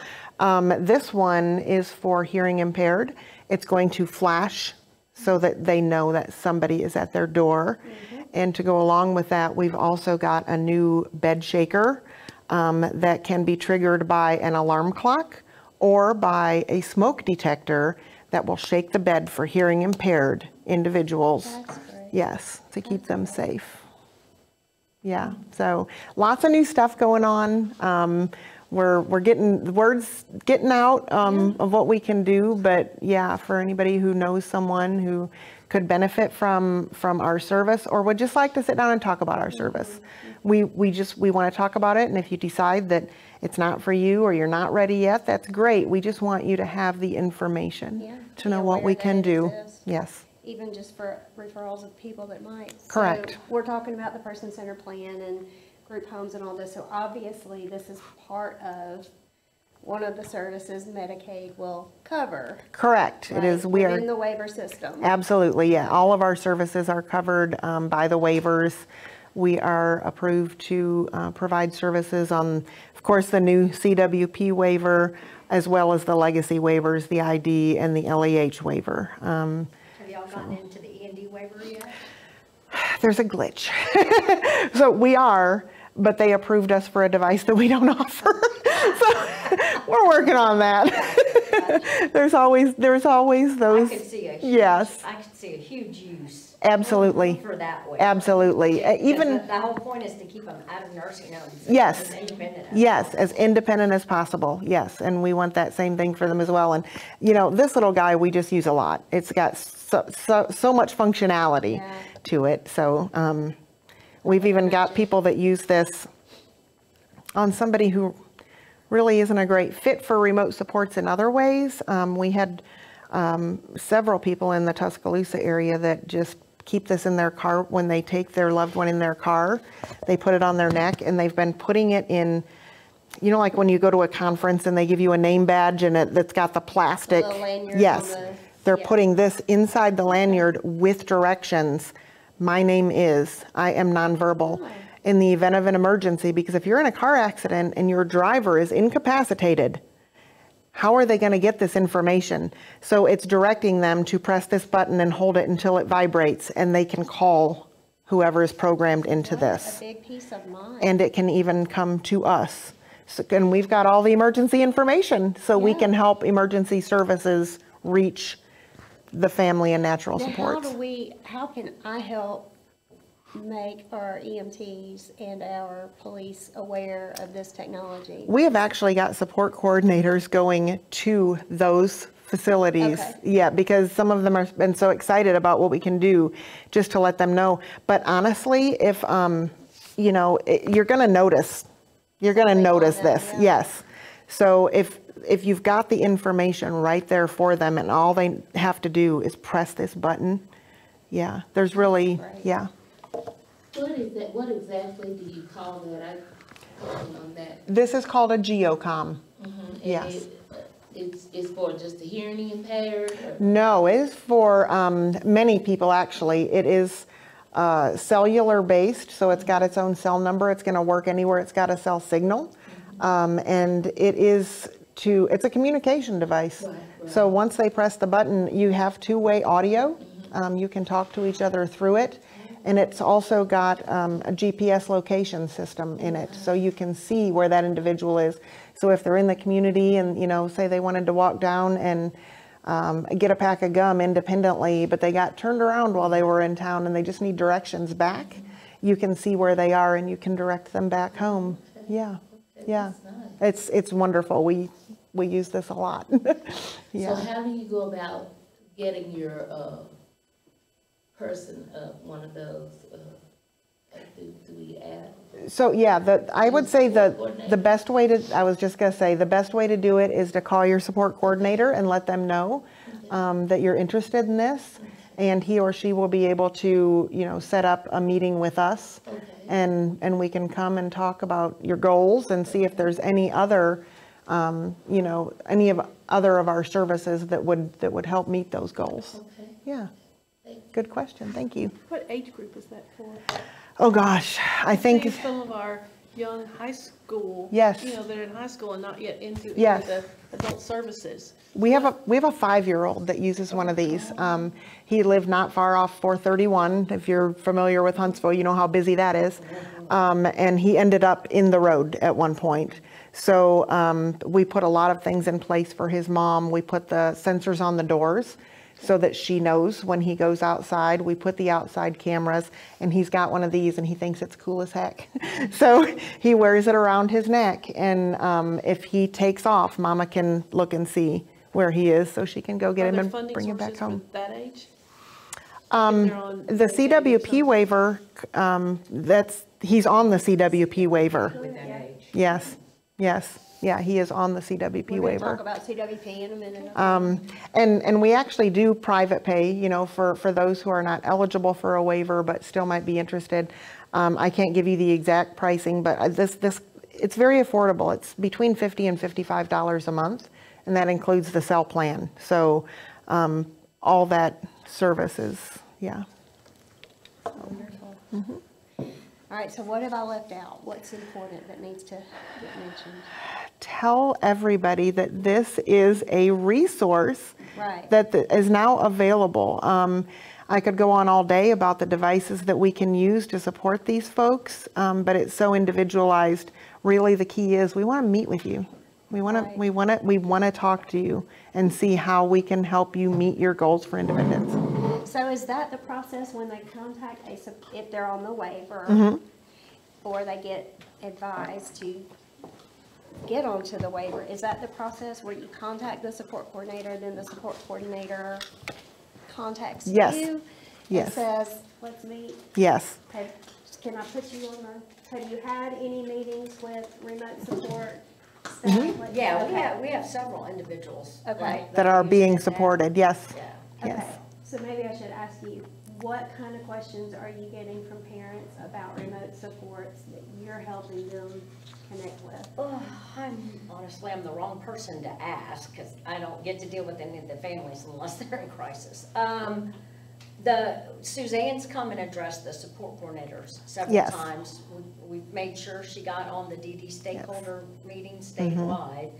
this one is for hearing impaired. It's going to flash so that they know that somebody is at their door. And to go along with that, we've also got a new bed shaker that can be triggered by an alarm clock or by a smoke detector that will shake the bed for hearing impaired individuals. That's great. Yes, to keep them safe. Yeah, so lots of new stuff going on. We're getting the words getting out of what we can do, but yeah, for anybody who knows someone who could benefit from our service or would just like to sit down and talk about our service, we want to talk about it. And if you decide that it's not for you or you're not ready yet, that's great. We just want you to have the information to know what we can do. Yes. Even just for referrals of people that might. Correct. So we're talking about the person-centered plan and group homes and all this. So obviously this is part of one of the services Medicaid will cover. Correct. It is. We are within the waiver system. Absolutely. Yeah. All of our services are covered by the waivers. We are approved to provide services on, of course, the new CWP waiver, as well as the legacy waivers, the ID and the LEH waiver. Have y'all gotten into the E&D waiver yet? There's a glitch. So we are, but they approved us for a device that we don't offer. So we're working on that. There's always those. I could see a huge, yes. I could see a huge use. Absolutely. For that waiver. Absolutely. Even the whole point is to keep them out of nursing homes. Yes. As independent as Yes, possible. as independent as possible. Yes, and we want that same thing for them as well. And you know, this little guy we just use a lot. It's got so much functionality to it. So we've even got people that use this on somebody who really isn't a great fit for remote supports in other ways. We had several people in the Tuscaloosa area that just keep this in their car when they take their loved one in their car. They put it on their neck, and they've been putting it in, you know, like when you go to a conference and they give you a name badge and that's got the plastic. The lanyard yes, on the- they're putting this inside the lanyard with directions. My name is, I am nonverbal. In the event of an emergency, because if you're in a car accident and your driver is incapacitated, how are they going to get this information? So it's directing them to press this button and hold it until it vibrates, and they can call whoever is programmed into this. A big piece of mind. And it can even come to us. So, and we've got all the emergency information, so we can help emergency services reach the family and natural Now, supports. how can I help make our EMTs and our police aware of this technology? We have actually got support coordinators going to those facilities. Okay. Yeah, because some of them have been so excited about what we can do, just to let them know. But honestly, if, you know, you're going to notice, this. Yeah. Yes. So if you've got the information right there for them and all they have to do is press this button, yeah, there's really, yeah. What is that? What exactly do you call that? I on that. This is called a geocom. And Yes. It's for just the hearing impaired? Or? No, it is for many people, actually. It is cellular based, so it's got its own cell number. It's going to work anywhere it's got a cell signal. And it's a communication device. Right. So once they press the button, you have two-way audio. You can talk to each other through it. And it's also got a GPS location system in it, so you can see where that individual is. So if they're in the community and, you know, say they wanted to walk down and get a pack of gum independently, but they got turned around while they were in town and they just need directions back, you can see where they are and you can direct them back home. Yeah, yeah. It's wonderful. We use this a lot. Yeah. So how do you go about getting your person one of those? Do we add? So yeah, I would say the best way to, I was just gonna say, the best way to do it is to call your support coordinator and let them know that you're interested in this, and he or she will be able to, you know, set up a meeting with us, and we can come and talk about your goals and see if there's any other you know, any of other of our services that would help meet those goals. Okay. Yeah, good question, thank you. What age group is that for? Oh gosh, I think, See some of our young high school. Yes. You know, they're in high school and not yet into Yes. the adult services. we have a 5-year-old that uses one of these. He lived not far off 431. If you're familiar with Huntsville, you know how busy that is. And he ended up in the road at one point. So we put a lot of things in place for his mom. We put the sensors on the doors so that she knows when he goes outside. We put the outside cameras, and he's got one of these and he thinks it's cool as heck. So he wears it around his neck, and if he takes off, Mama can look and see where he is so she can go get him and bring him back home. That age? The CWP waiver, he's on the CWP waiver. With that age. Yes, yes. Yeah, he is on the CWP We're waiver. going to talk about CWP in a minute. And we actually do private pay, you know, for those who are not eligible for a waiver but still might be interested. I can't give you the exact pricing, but it's very affordable. It's between $50 and $55 a month, and that includes the cell plan. So all that service is, yeah. Wonderful. All right, so what have I left out? What's important that needs to get mentioned? Tell everybody that this is a resource Right. that is now available. I could go on all day about the devices that we can use to support these folks, but it's so individualized. Really, the key is we want to meet with you. We want to talk to you and see how we can help you meet your goals for independence. So is that the process when they contact if they're on the waiver, or they get advised to get onto the waiver? Is that the process where you contact the support coordinator, then the support coordinator contacts Yes. you? Yes. And says, let's meet? Yes. Can I put you on have you had any meetings with remote support staff? Yeah, Okay. we have several individuals. Okay. like, That are use being it now. supported, yes. Yeah. Yes. Okay, so maybe I should ask you, what kind of questions are you getting from parents about remote supports that you're helping them connect with? Oh, I'm the wrong person to ask, because I don't get to deal with any of the families unless they're in crisis. Suzanne's come and addressed the support coordinators several Yes. times. We've made sure she got on the DD stakeholder meeting statewide.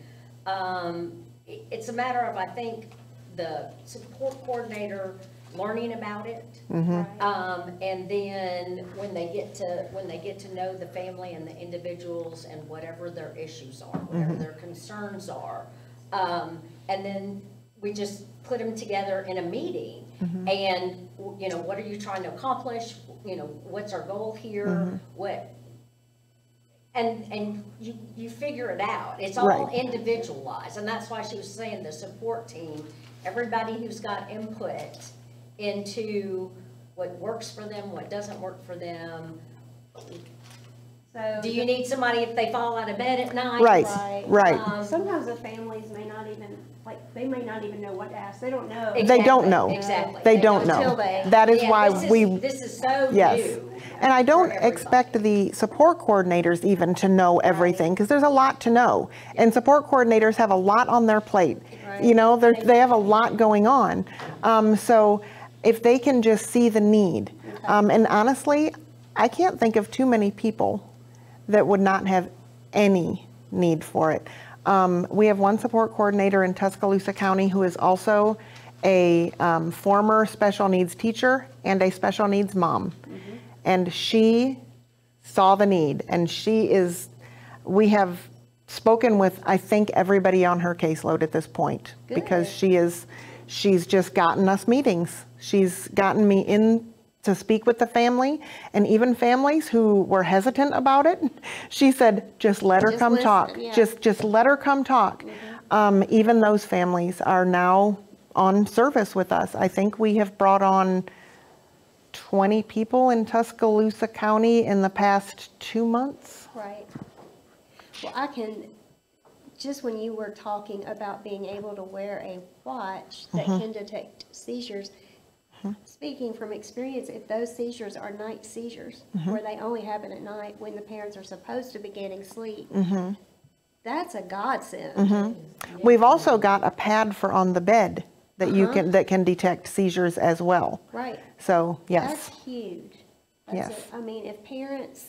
It's a matter of, I think, the support coordinator learning about it. And then when they get to know the family and the individuals and whatever their issues are, whatever their concerns are, and then we just put them together in a meeting. And, you know, what are you trying to accomplish? You know, what's our goal here? And you figure it out. It's all Right. individualized, and that's why she was saying the support team, everybody who's got input into what works for them, what doesn't work for them. So Do you need somebody if they fall out of bed at night? Right. sometimes the families may not even, they may not even know what to ask. They don't know. They don't know. Exactly. They don't Until know. they- That is Yeah, why this is so yes. new. And I don't for everybody. expect the support coordinators even to know everything, because there's a lot to know. And support coordinators have a lot on their plate. Right. You know, they have a lot going on. So if they can just see the need. And honestly, I can't think of too many people that would not have any need for it. We have one support coordinator in Tuscaloosa County who is also a former special needs teacher and a special needs mom. And she saw the need, and we have spoken with, I think, everybody on her caseload at this point. Because she's just gotten us meetings. She's gotten me in to speak with the family, and even families who were hesitant about it. She said, just let her Just come listen, talk. yeah. Just let her come talk. Even those families are now on service with us. I think we have brought on 20 people in Tuscaloosa County in the past 2 months. Right. Well, just when you were talking about being able to wear a watch that can detect seizures, speaking from experience, if those seizures are night seizures, where they only happen at night when the parents are supposed to be getting sleep, That's a godsend. We've also got a pad for on the bed that that can detect seizures as well. Right. So, yes. That's huge. Yes. I mean, if parents,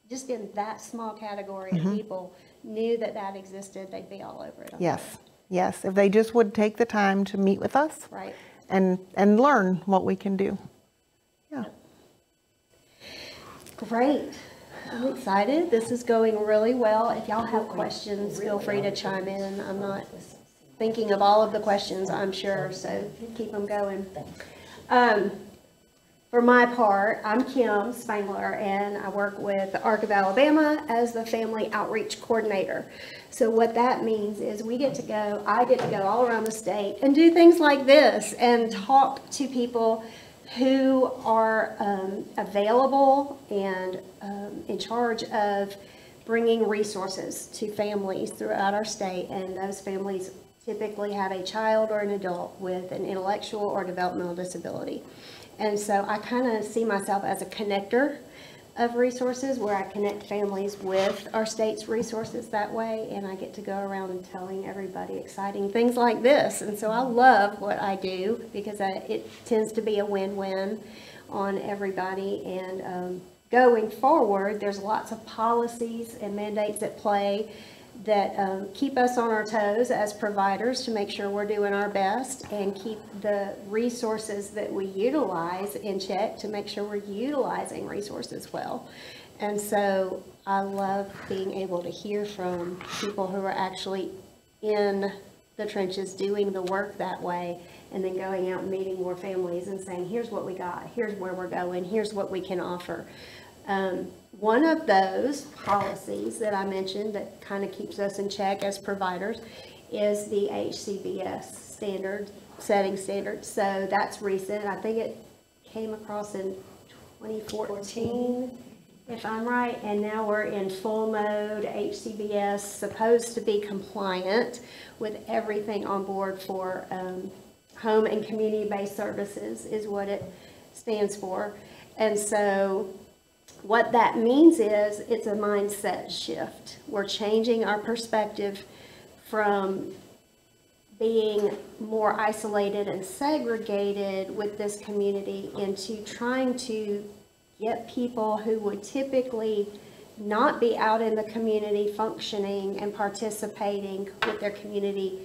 just in that small category of people, knew that that existed, they'd be all over it. Yes. Yes. If they just would take the time to meet with us Right. and learn what we can do. Yeah. Great. I'm excited. This is going really well. If y'all have questions, feel free to chime in. I'm not thinking of all of the questions, I'm sure, so keep them going. For my part, I'm Kim Spangler, and I work with the Arc of Alabama as the Family Outreach Coordinator. So what that means is I get to go all around the state and do things like this and talk to people who are available and in charge of bringing resources to families throughout our state. And those families typically have a child or an adult with an intellectual or developmental disability. And so I kind of see myself as a connector of resources, where I connect families with our state's resources that way, and I get to go around and telling everybody exciting things like this. And so I love what I do, because it tends to be a win-win on everybody. And going forward, there's lots of policies and mandates at play that keep us on our toes as providers to make sure we're doing our best, and keep the resources that we utilize in check to make sure we're utilizing resources well. And so I love being able to hear from people who are actually in the trenches doing the work that way, and then going out and meeting more families and saying, here's what we got, here's where we're going, here's what we can offer. One of those policies that I mentioned that kind of keeps us in check as providers is the HCBS setting standard. So that's recent. I think it came across in 2014, if I'm right. And now we're in full mode. HCBS supposed to be compliant with everything on board for home and community-based services is what it stands for. And so what that means is it's a mindset shift. We're changing our perspective from being more isolated and segregated with this community into trying to get people who would typically not be out in the community functioning and participating with their community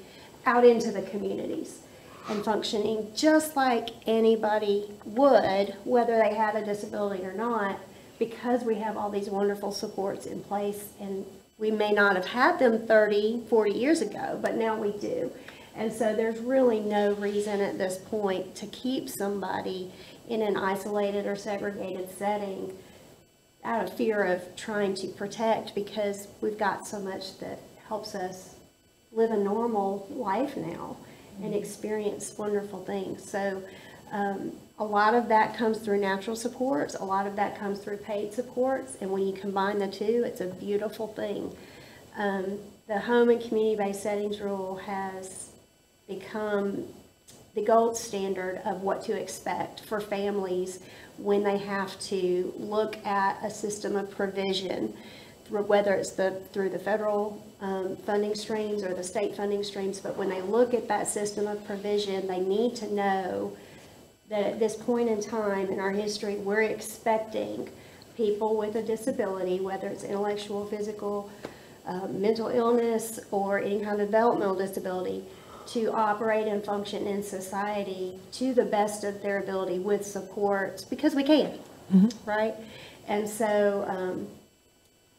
out into the communities and functioning just like anybody would, whether they had a disability or not, because we have all these wonderful supports in place. And we may not have had them 30, 40 years ago, but now we do. And so there's really no reason at this point to keep somebody in an isolated or segregated setting out of fear of trying to protect, because we've got so much that helps us live a normal life now and experience wonderful things. So a lot of that comes through natural supports, a lot of that comes through paid supports, and when you combine the two, it's a beautiful thing. The home and community-based settings rule has become the gold standard of what to expect for families when they have to look at a system of provision, whether it's through the federal funding streams or the state funding streams. But when they look at that system of provision, they need to know that at this point in time in our history, we're expecting people with a disability, whether it's intellectual, physical, mental illness, or any kind of developmental disability, to operate and function in society to the best of their ability with supports, because we can, right? And so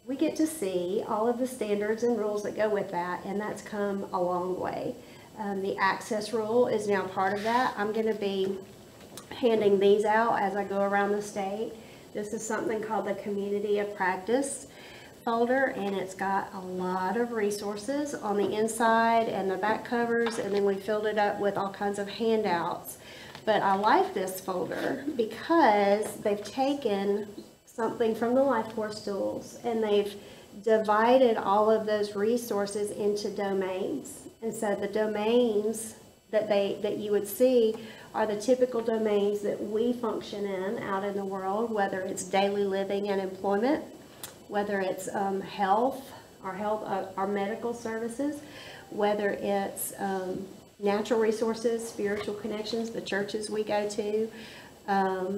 we get to see all of the standards and rules that go with that, and that's come a long way. The access rule is now part of that. I'm going to be handing these out as I go around the state. This is something called the Community of Practice folder, and it's got a lot of resources on the inside and the back covers, and then we filled it up with all kinds of handouts. But I like this folder because they've taken something from the Life Course tools and they've divided all of those resources into domains. And so the domains that you would see are the typical domains that we function in out in the world, whether it's daily living and employment, whether it's health our health, our medical services, whether it's natural resources, spiritual connections, the churches we go to,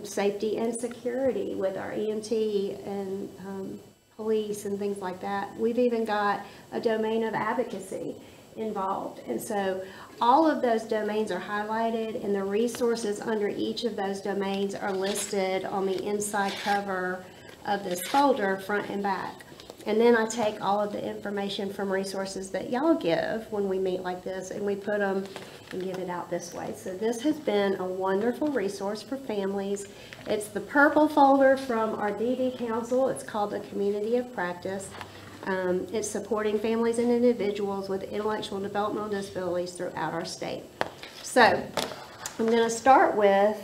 safety and security with our EMT and police and things like that. We've even got a domain of advocacy involved. And so all of those domains are highlighted, and the resources under each of those domains are listed on the inside cover of this folder, front and back. And then I take all of the information from resources that y'all give when we meet like this, and we put them and give it out this way. So this has been a wonderful resource for families. It's the purple folder from our DD Council. It's called the Community of Practice. It's supporting families and individuals with intellectual and developmental disabilities throughout our state. So I'm going to start with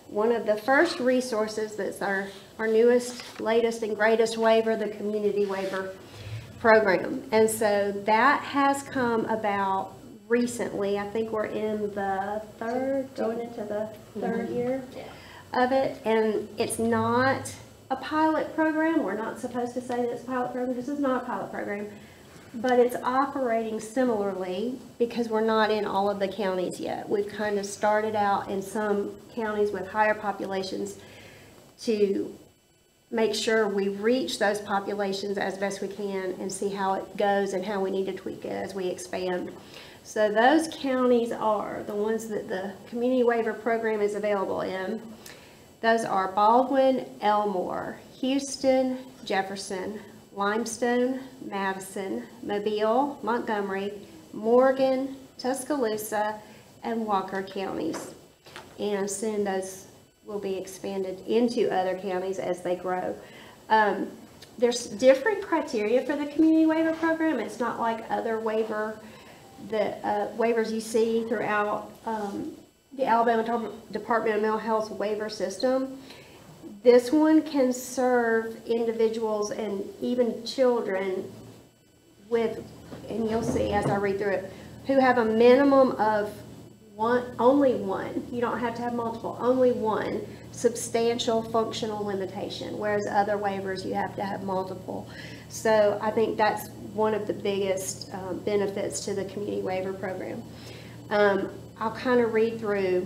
one of the first resources that's our newest, latest, and greatest waiver, the Community Waiver Program. And so that has come about recently. I think we're in the going into the third year of it. And it's not a pilot program. We're not supposed to say that it's a pilot program. This is not a pilot program, but it's operating similarly because we're not in all of the counties yet. We've kind of started out in some counties with higher populations to make sure we reach those populations as best we can and see how it goes and how we need to tweak it as we expand. So those counties are the ones that the Community Waiver Program is available in. Those are Baldwin, Elmore, Houston, Jefferson, Limestone, Madison, Mobile, Montgomery, Morgan, Tuscaloosa, and Walker counties. And soon those will be expanded into other counties as they grow. There's different criteria for the Community Waiver Program. It's not like other waivers you see throughout the Alabama Department of Mental Health's waiver system. This one can serve individuals and even children with, and you'll see as I read through it, who have a minimum of only one, you don't have to have multiple, only one substantial functional limitation, whereas other waivers you have to have multiple. So I think that's one of the biggest benefits to the Community Waiver Program. I'll kind of read through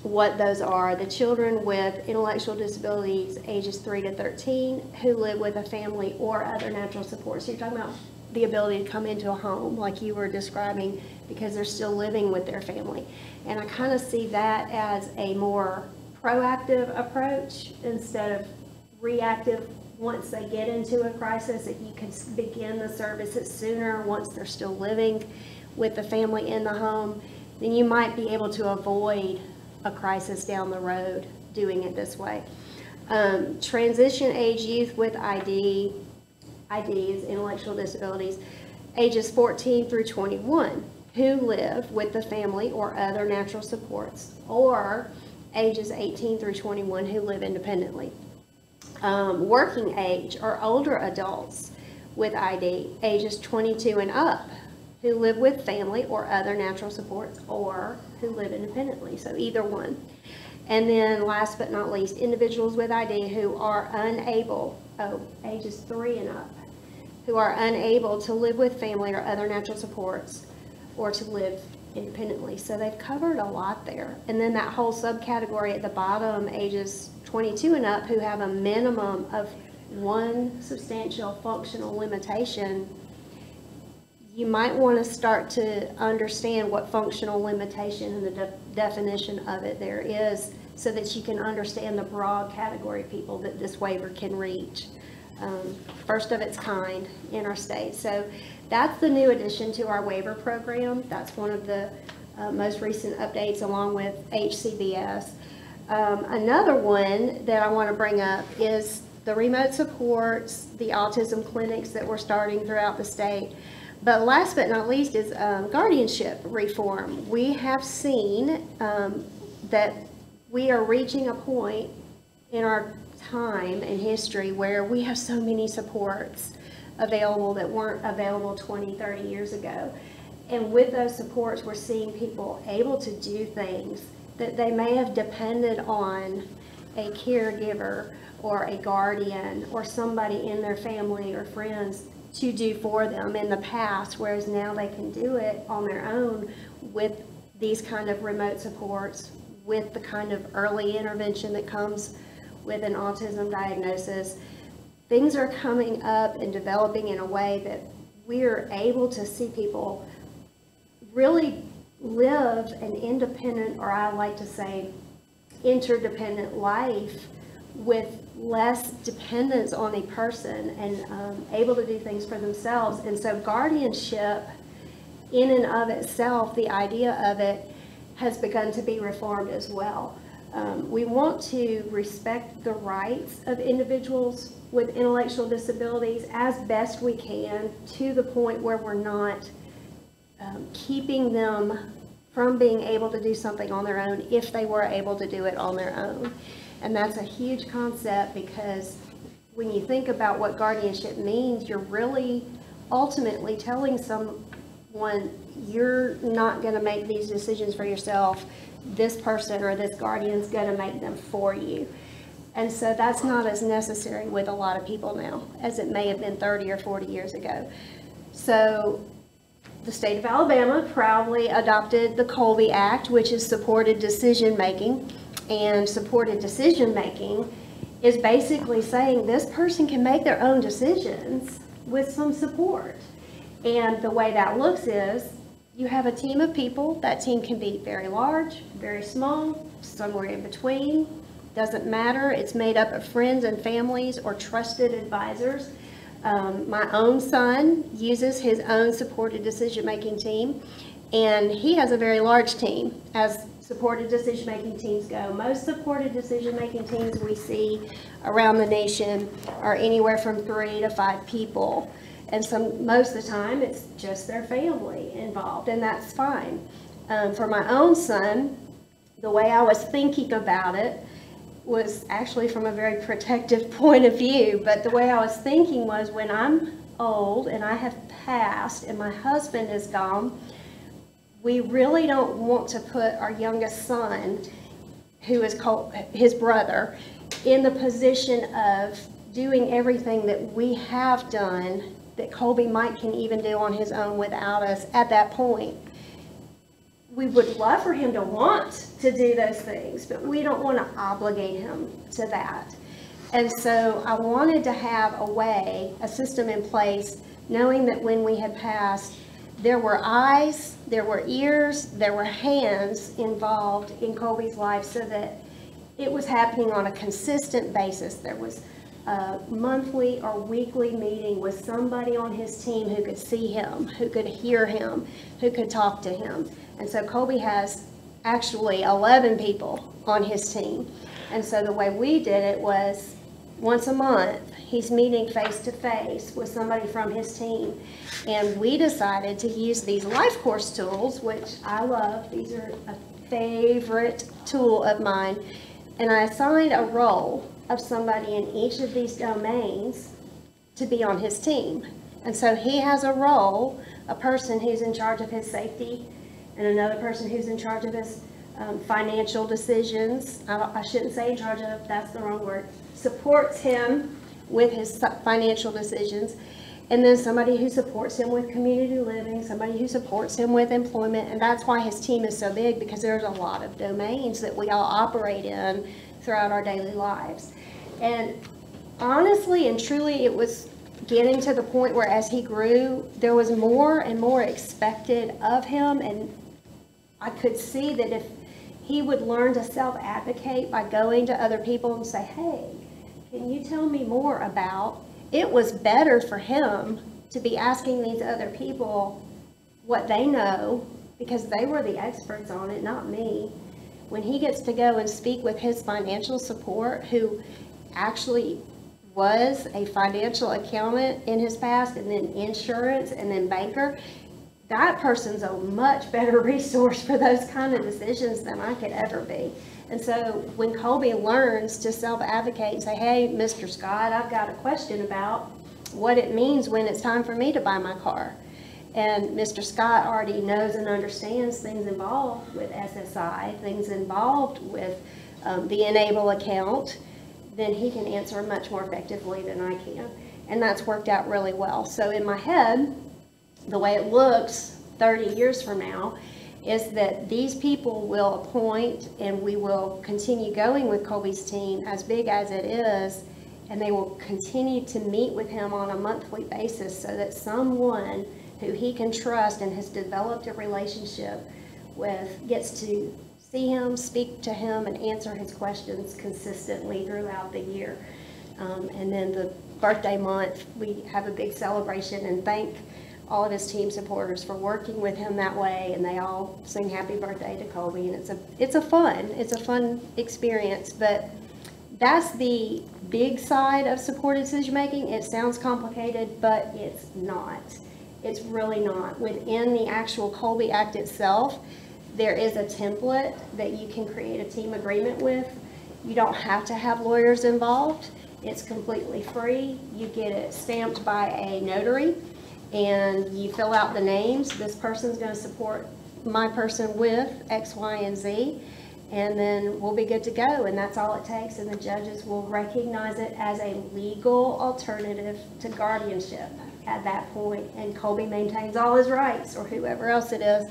what those are. The children with intellectual disabilities ages 3 to 13 who live with a family or other natural support. So you're talking about the ability to come into a home like you were describing because they're still living with their family. And I kind of see that as a more proactive approach instead of reactive. Once they get into a crisis, that you can begin the services sooner once they're still living with the family in the home, then you might be able to avoid a crisis down the road doing it this way. Transition age youth with IDs, intellectual disabilities, ages 14 through 21, who live with the family or other natural supports, or ages 18 through 21 who live independently. Working age or older adults with ID, ages 22 and up, who live with family or other natural supports, or who live independently, so either one. And then last but not least, individuals with ID who are unable, ages 3 and up, who are unable to live with family or other natural supports or to live independently. So they've covered a lot there. And then that whole subcategory at the bottom, ages 22 and up, who have a minimum of one substantial functional limitation, you might want to start to understand what functional limitation and the definition of it there is so that you can understand the broad category of people that this waiver can reach. First of its kind in our state. So that's the new addition to our waiver program. That's one of the most recent updates along with HCBS. Another one that I want to bring up is the remote supports, the autism clinics that we're starting throughout the state. But last but not least is guardianship reform. We have seen that we are reaching a point in our time and history where we have so many supports available that weren't available 20, 30 years ago. And with those supports, we're seeing people able to do things that they may have depended on a caregiver or a guardian or somebody in their family or friends to do for them in the past, whereas now they can do it on their own with these kind of remote supports, with the kind of early intervention that comes with an autism diagnosis. Things are coming up and developing in a way that we're able to see people really live an independent, or I like to say interdependent life with less dependence on a person, and able to do things for themselves. And so guardianship in and of itself, the idea of it has begun to be reformed as well. We want to respect the rights of individuals with intellectual disabilities as best we can, to the point where we're not keeping them from being able to do something on their own if they were able to do it on their own. And that's a huge concept, because when you think about what guardianship means, you're really ultimately telling someone, you're not going to make these decisions for yourself. This person or this guardian's going to make them for you. And so that's not as necessary with a lot of people now as it may have been 30 or 40 years ago. So the state of Alabama proudly adopted the Colby Act, which is supported decision making. And supported decision making is basically saying this person can make their own decisions with some support. And the way that looks is, you have a team of people. That team can be very large, very small, somewhere in between. Doesn't matter. It's made up of friends and families or trusted advisors. My own son uses his own supported decision-making team, and he has a very large team as supported decision-making teams go. Most supported decision-making teams we see around the nation are anywhere from 3 to 5 people. And most of the time, it's just their family involved, and that's fine. For my own son, the way I was thinking about it was actually from a very protective point of view, but the way I was thinking was, when I'm old and I have passed and my husband is gone, we really don't want to put our youngest son, who is his brother, in the position of doing everything that we have done that Colby might can even do on his own without us at that point. We would love for him to want to do those things, but we don't want to obligate him to that. And so I wanted to have a way, a system in place, knowing that when we had passed, there were eyes, there were ears, there were hands involved in Colby's life, so that it was happening on a consistent basis. There was a monthly or weekly meeting with somebody on his team who could see him, who could hear him, who could talk to him. And so Colby has actually 11 people on his team. And so the way we did it was, once a month, he's meeting face to face with somebody from his team. And we decided to use these life course tools, which I love. These are a favorite tool of mine. And I assigned a role of somebody in each of these domains to be on his team. And so he has a role, a person who's in charge of his safety, and another person who's in charge of his financial decisions. I shouldn't say in charge of, that's the wrong word. Supports him with his financial decisions. And then somebody who supports him with community living, somebody who supports him with employment. And that's why his team is so big, because there's a lot of domains that we all operate in throughout our daily lives. And honestly and truly, it was getting to the point where, as he grew, there was more and more expected of him. And I could see that if he would learn to self-advocate by going to other people and say, hey, can you tell me more about, it was better for him to be asking these other people what they know, because they were the experts on it, not me. When he gets to go and speak with his financial support, who actually was a financial accountant in his past, and then insurance, and then banker, that person's a much better resource for those kind of decisions than I could ever be. And so when Colby learns to self-advocate and say, hey, Mr. Scott, I've got a question about what it means when it's time for me to buy my car. And Mr. Scott already knows and understands things involved with SSI, things involved with the Enable account, then he can answer much more effectively than I can. and that's worked out really well. So in my head, the way it looks 30 years from now is that these people will appoint, and we will continue going with Colby's team, as big as it is, and they will continue to meet with him on a monthly basis so that someone who he can trust and has developed a relationship with gets to see him, speak to him, and answer his questions consistently throughout the year. And then the birthday month, we have a big celebration and thank all of his team supporters for working with him that way, and they all sing happy birthday to Colby, and it's a fun experience. But that's the big side of supported decision making. It sounds complicated, but it's not. It's really not. Within the actual Colby Act itself, there is a template that you can create a team agreement with. You don't have to have lawyers involved. It's completely free. You get it stamped by a notary, and you fill out the names. This person's going to support my person with X, Y, and Z, and then we'll be good to go. And that's all it takes, and the judges will recognize it as a legal alternative to guardianship at that point, and Colby maintains all his rights, or whoever else it is,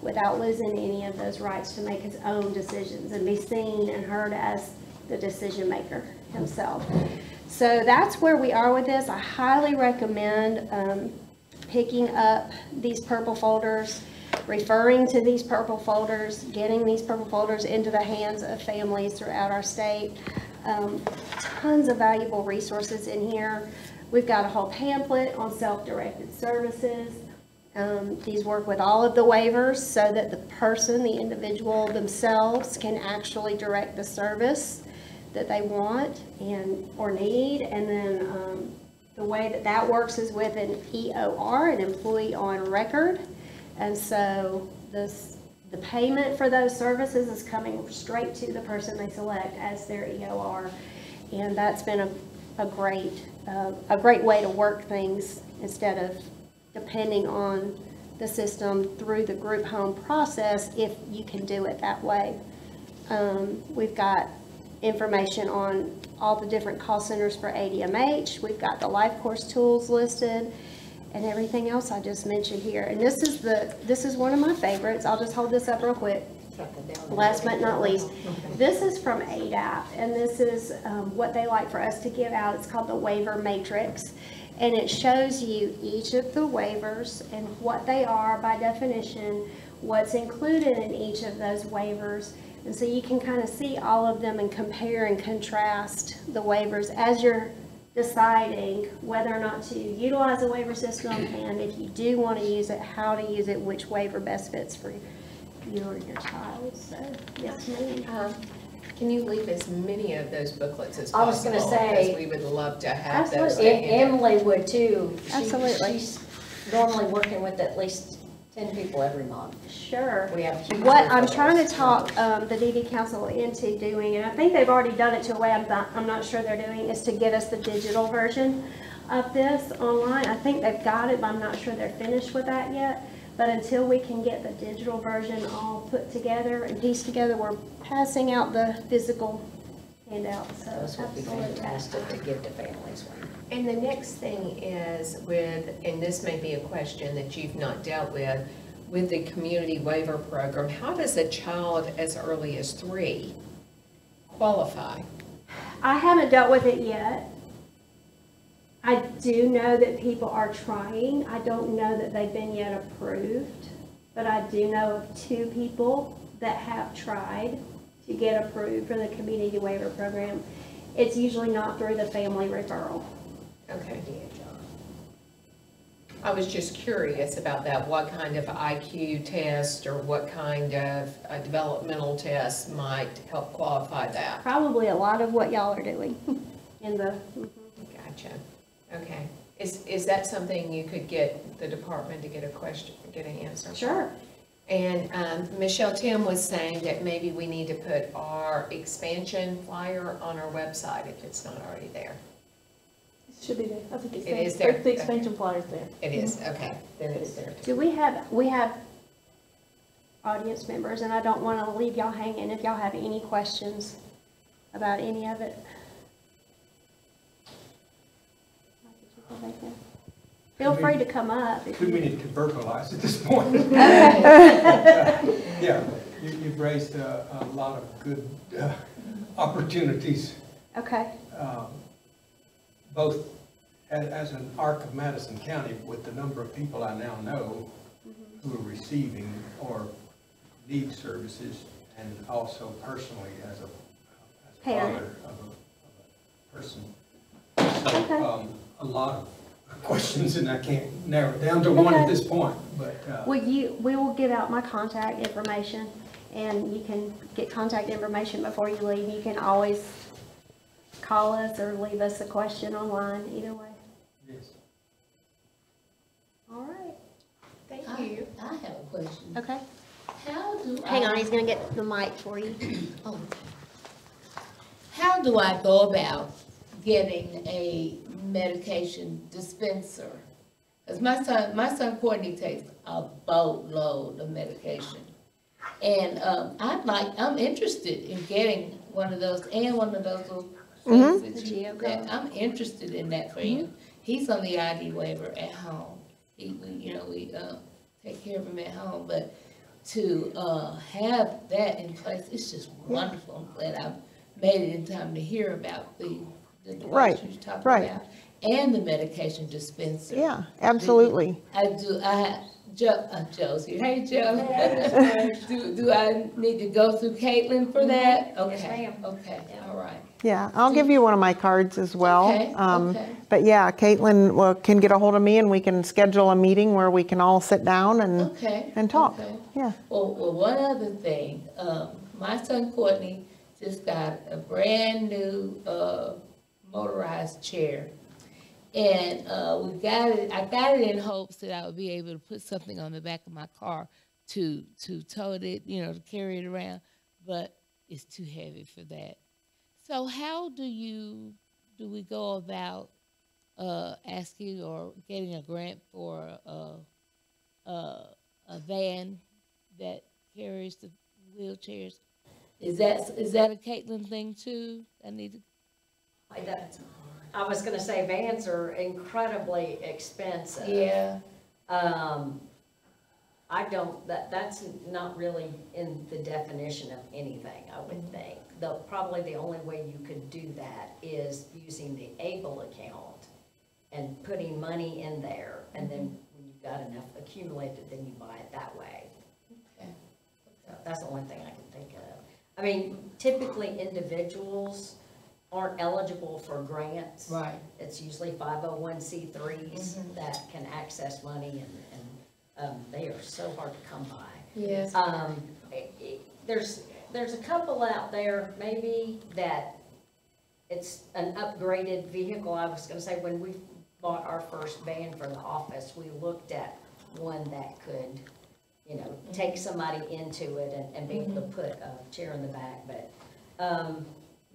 without losing any of those rights to make his own decisions and be seen and heard as the decision maker himself. So that's where we are with this. I highly recommend picking up these purple folders, referring to these purple folders, getting these purple folders into the hands of families throughout our state. Tons of valuable resources in here. We've got a whole pamphlet on self-directed services. These work with all of the waivers so that the person, the individual themselves, can actually direct the service that they want or need. And then the way that that works is with an EOR, an employee on record. And so the payment for those services is coming straight to the person they select as their EOR. And that's been a great way to work things instead of depending on the system through the group home process, if you can do it that way. We've got information on all the different call centers for ADMH. We've got the life course tools listed and everything else I just mentioned here. And this is one of my favorites. I'll just hold this up real quick. Last but not least, this is from ADAP, and this is what they like for us to give out. It's called the waiver matrix, and it shows you each of the waivers and what they are by definition, what's included in each of those waivers. And so you can kind of see all of them and compare and contrast the waivers as you're deciding whether or not to utilize a waiver system, and if you do want to use it, how to use it, which waiver best fits for you or your child. So, yes, ma'am. Can you leave as many of those booklets as possible? I was gonna say- Because we would love to have those. Absolutely. Emily would too. Absolutely. She's normally working with at least 10 people every month. Sure. We have huge What I'm referrals. trying to talk the DD Council into doing, and I think they've already done it to a way I'm not sure they're doing, is to get us the digital version of this online. I think they've got it, but I'm not sure they're finished with that yet. But until we can get the digital version all put together and pieced together, we're passing out the physical handout. So Those would be absolutely. fantastic to give to families. And the next thing is and this may be a question that you've not dealt with the community waiver program, how does a child as early as 3 qualify? I haven't dealt with it yet. I do know that people are trying. I don't know that they've been yet approved, but I do know of 2 people that have tried to get approved for the community waiver program. It's usually not through the family referral. Okay. I was just curious about that, what kind of IQ test or what kind of developmental test might help qualify that? Probably a lot of what y'all are doing in the. Gotcha. Okay. Is that something you could get the department to get an answer? Sure. And Michelle Tim was saying that maybe we need to put our expansion flyer on our website if it's not already there. Should be there. I think it's It is there. The expansion flyer's there. It is, okay, then it is there too. Do we have audience members, and I don't want to leave y'all hanging if y'all have any questions about any of it. they can. Feel free to come up. Too many to verbalize at this point. Yeah, you've raised a lot of good opportunities, Okay, both as an arc of Madison County with the number of people I now know who are receiving or need services, and also personally as a Parent. father of a person. Okay. So, a lot of questions, and I can't narrow it down to one at Okay. this point, but, we will give out my contact information, and you can get contact information before you leave. You can always call us or leave us a question online, either way. yes. All right, Thank I you. have a question. okay. How do I? Hang on, he's gonna get the mic for you. Oh. How do I go about getting a medication dispenser? Because my son Courtney takes a boatload of medication. And I'm interested in getting one of those and one of those little things that The you- Geo that- card. I'm interested in that for him. He's on the ID waiver at home. We take care of him at home, but to have that in place, it's just wonderful. I'm glad I made it in time to hear about the Right, device you're talking right. about, and the medication dispenser. Yeah, absolutely. Joe's here. Hey, Joe. Do I need to go through Caitlin for that? Yes, Okay, ma'am. okay, all right. Yeah, I'll give you one of my cards as well. Okay, okay. But yeah, Caitlin can get a hold of me, and we can schedule a meeting where we can all sit down Okay. and talk. Okay. Yeah. Well, one other thing, my son Courtney just got a brand new motorized chair. And I got it in hopes that I would be able to put something on the back of my car to tow it, to carry it around, but it's too heavy for that. So how do we go about asking or getting a grant for a van that carries the wheelchairs? Is that a Caitlin thing too? I was gonna say vans are incredibly expensive. Yeah. That's not really in the definition of anything, I would think. Probably the only way you could do that is using the ABLE account and putting money in there, and then when you've got enough accumulated, then you buy it that way. Okay. So that's the only thing I can think of. I mean, typically individuals aren't eligible for grants. Right. It's usually 501c3s that can access money, and they are so hard to come by. Yes. There's a couple out there maybe that it's an upgraded vehicle. I was gonna say, when we bought our first van for the office, we looked at one that could, take somebody into it and be able to put a chair in the back, but,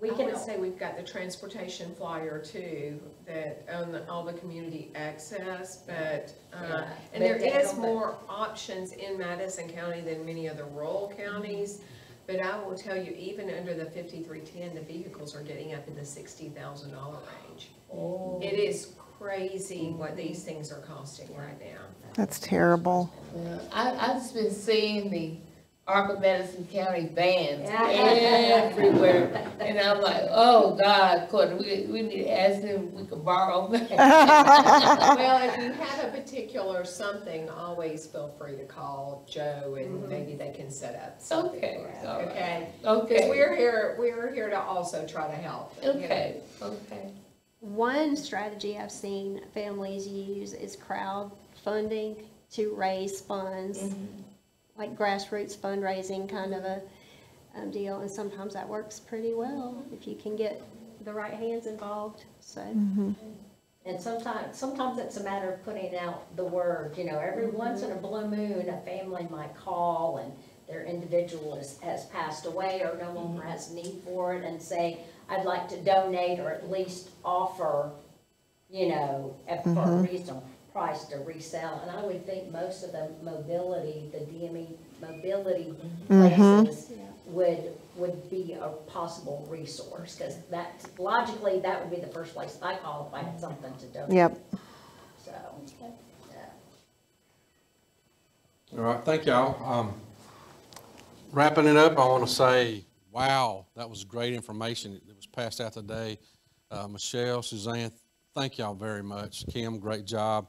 we I can. would say we've got the transportation flyer too, that on all the community access, but, Yeah, and there but they is don't- more options in Madison County than many other rural counties. But I will tell you, even under the 5310, the vehicles are getting up in the $60,000 range. Oh. It is crazy what these things are costing right now. That's terrible. Yeah, I've just been seeing the Arc of Madison County vans Yeah. everywhere, and I'm like, oh God, Courtney, we need to ask them if we can borrow that. Well, if you have a particular something, always feel free to call Joe, and maybe they can set up something. Okay, for all us, right. Okay? Okay. Because we're here to also try to help. Okay. One strategy I've seen families use is crowdfunding to raise funds, like grassroots fundraising kind of a deal, and sometimes that works pretty well if you can get the right hands involved, so. And sometimes it's a matter of putting out the word, every once in a blue moon, a family might call and their individual has passed away or no longer has need for it, and say, I'd like to donate, or at least offer, for a reasonable price to resell. And I would think most of the DME mobility places would be a possible resource, because logically, that would be the first place I call if I had something to donate. Yep. All right, thank y'all. Wrapping it up, I want to say, wow, that was great information that was passed out today. Michelle, Suzanne, thank y'all very much. Kim, great job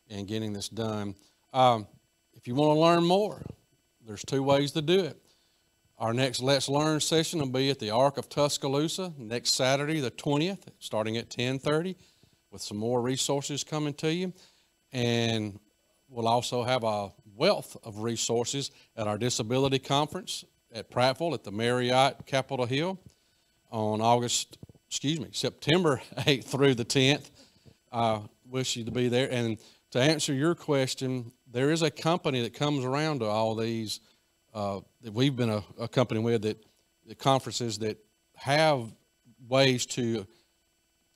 in getting this done. If you want to learn more, there's 2 ways to do it. Our next Let's Learn session will be at the Ark of Tuscaloosa next Saturday, the 20th, starting at 10:30, with some more resources coming to you. And we'll also have a wealth of resources at our disability conference at Prattville at the Marriott Capitol Hill on September 8th through the 10th. Wish you to be there. And to answer your question, there is a company that comes around to all these that we've been accompanied with, that the conferences that have ways to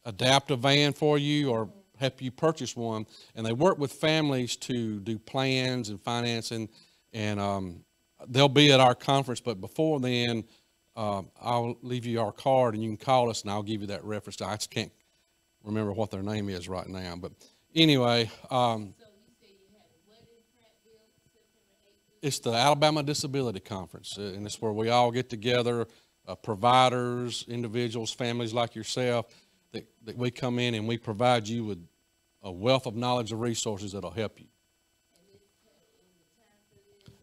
adapt a van for you or help you purchase one, and they work with families to do plans and financing, and they'll be at our conference. But before then, I'll leave you our card, and you can call us, and I'll give you that reference. I just can't remember what their name is right now, but anyway. It's the Alabama Disability Conference, and it's where we all get together, providers, individuals, families like yourself, that we come in and we provide you with a wealth of knowledge and resources that'll help you.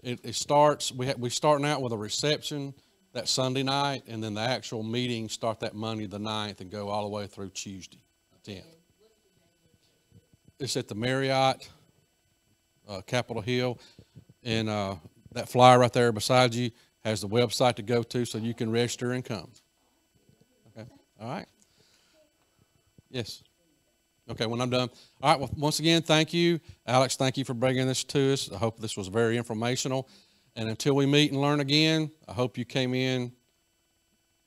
It starts, we're starting out with a reception that Sunday night, and then the actual meetings start that Monday the 9th and go all the way through Tuesday the 10th. It's at the Marriott Capitol Hill. And that flyer right there beside you has the website to go to so you can register and come. Okay, all right. Yes. Okay, when I'm done. All right, well, once again, thank you. Alex, thank you for bringing this to us. I hope this was very informational. And until we meet and learn again, I hope you came in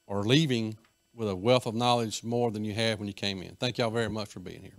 or leaving with a wealth of knowledge more than you had when you came in. Thank y'all very much for being here.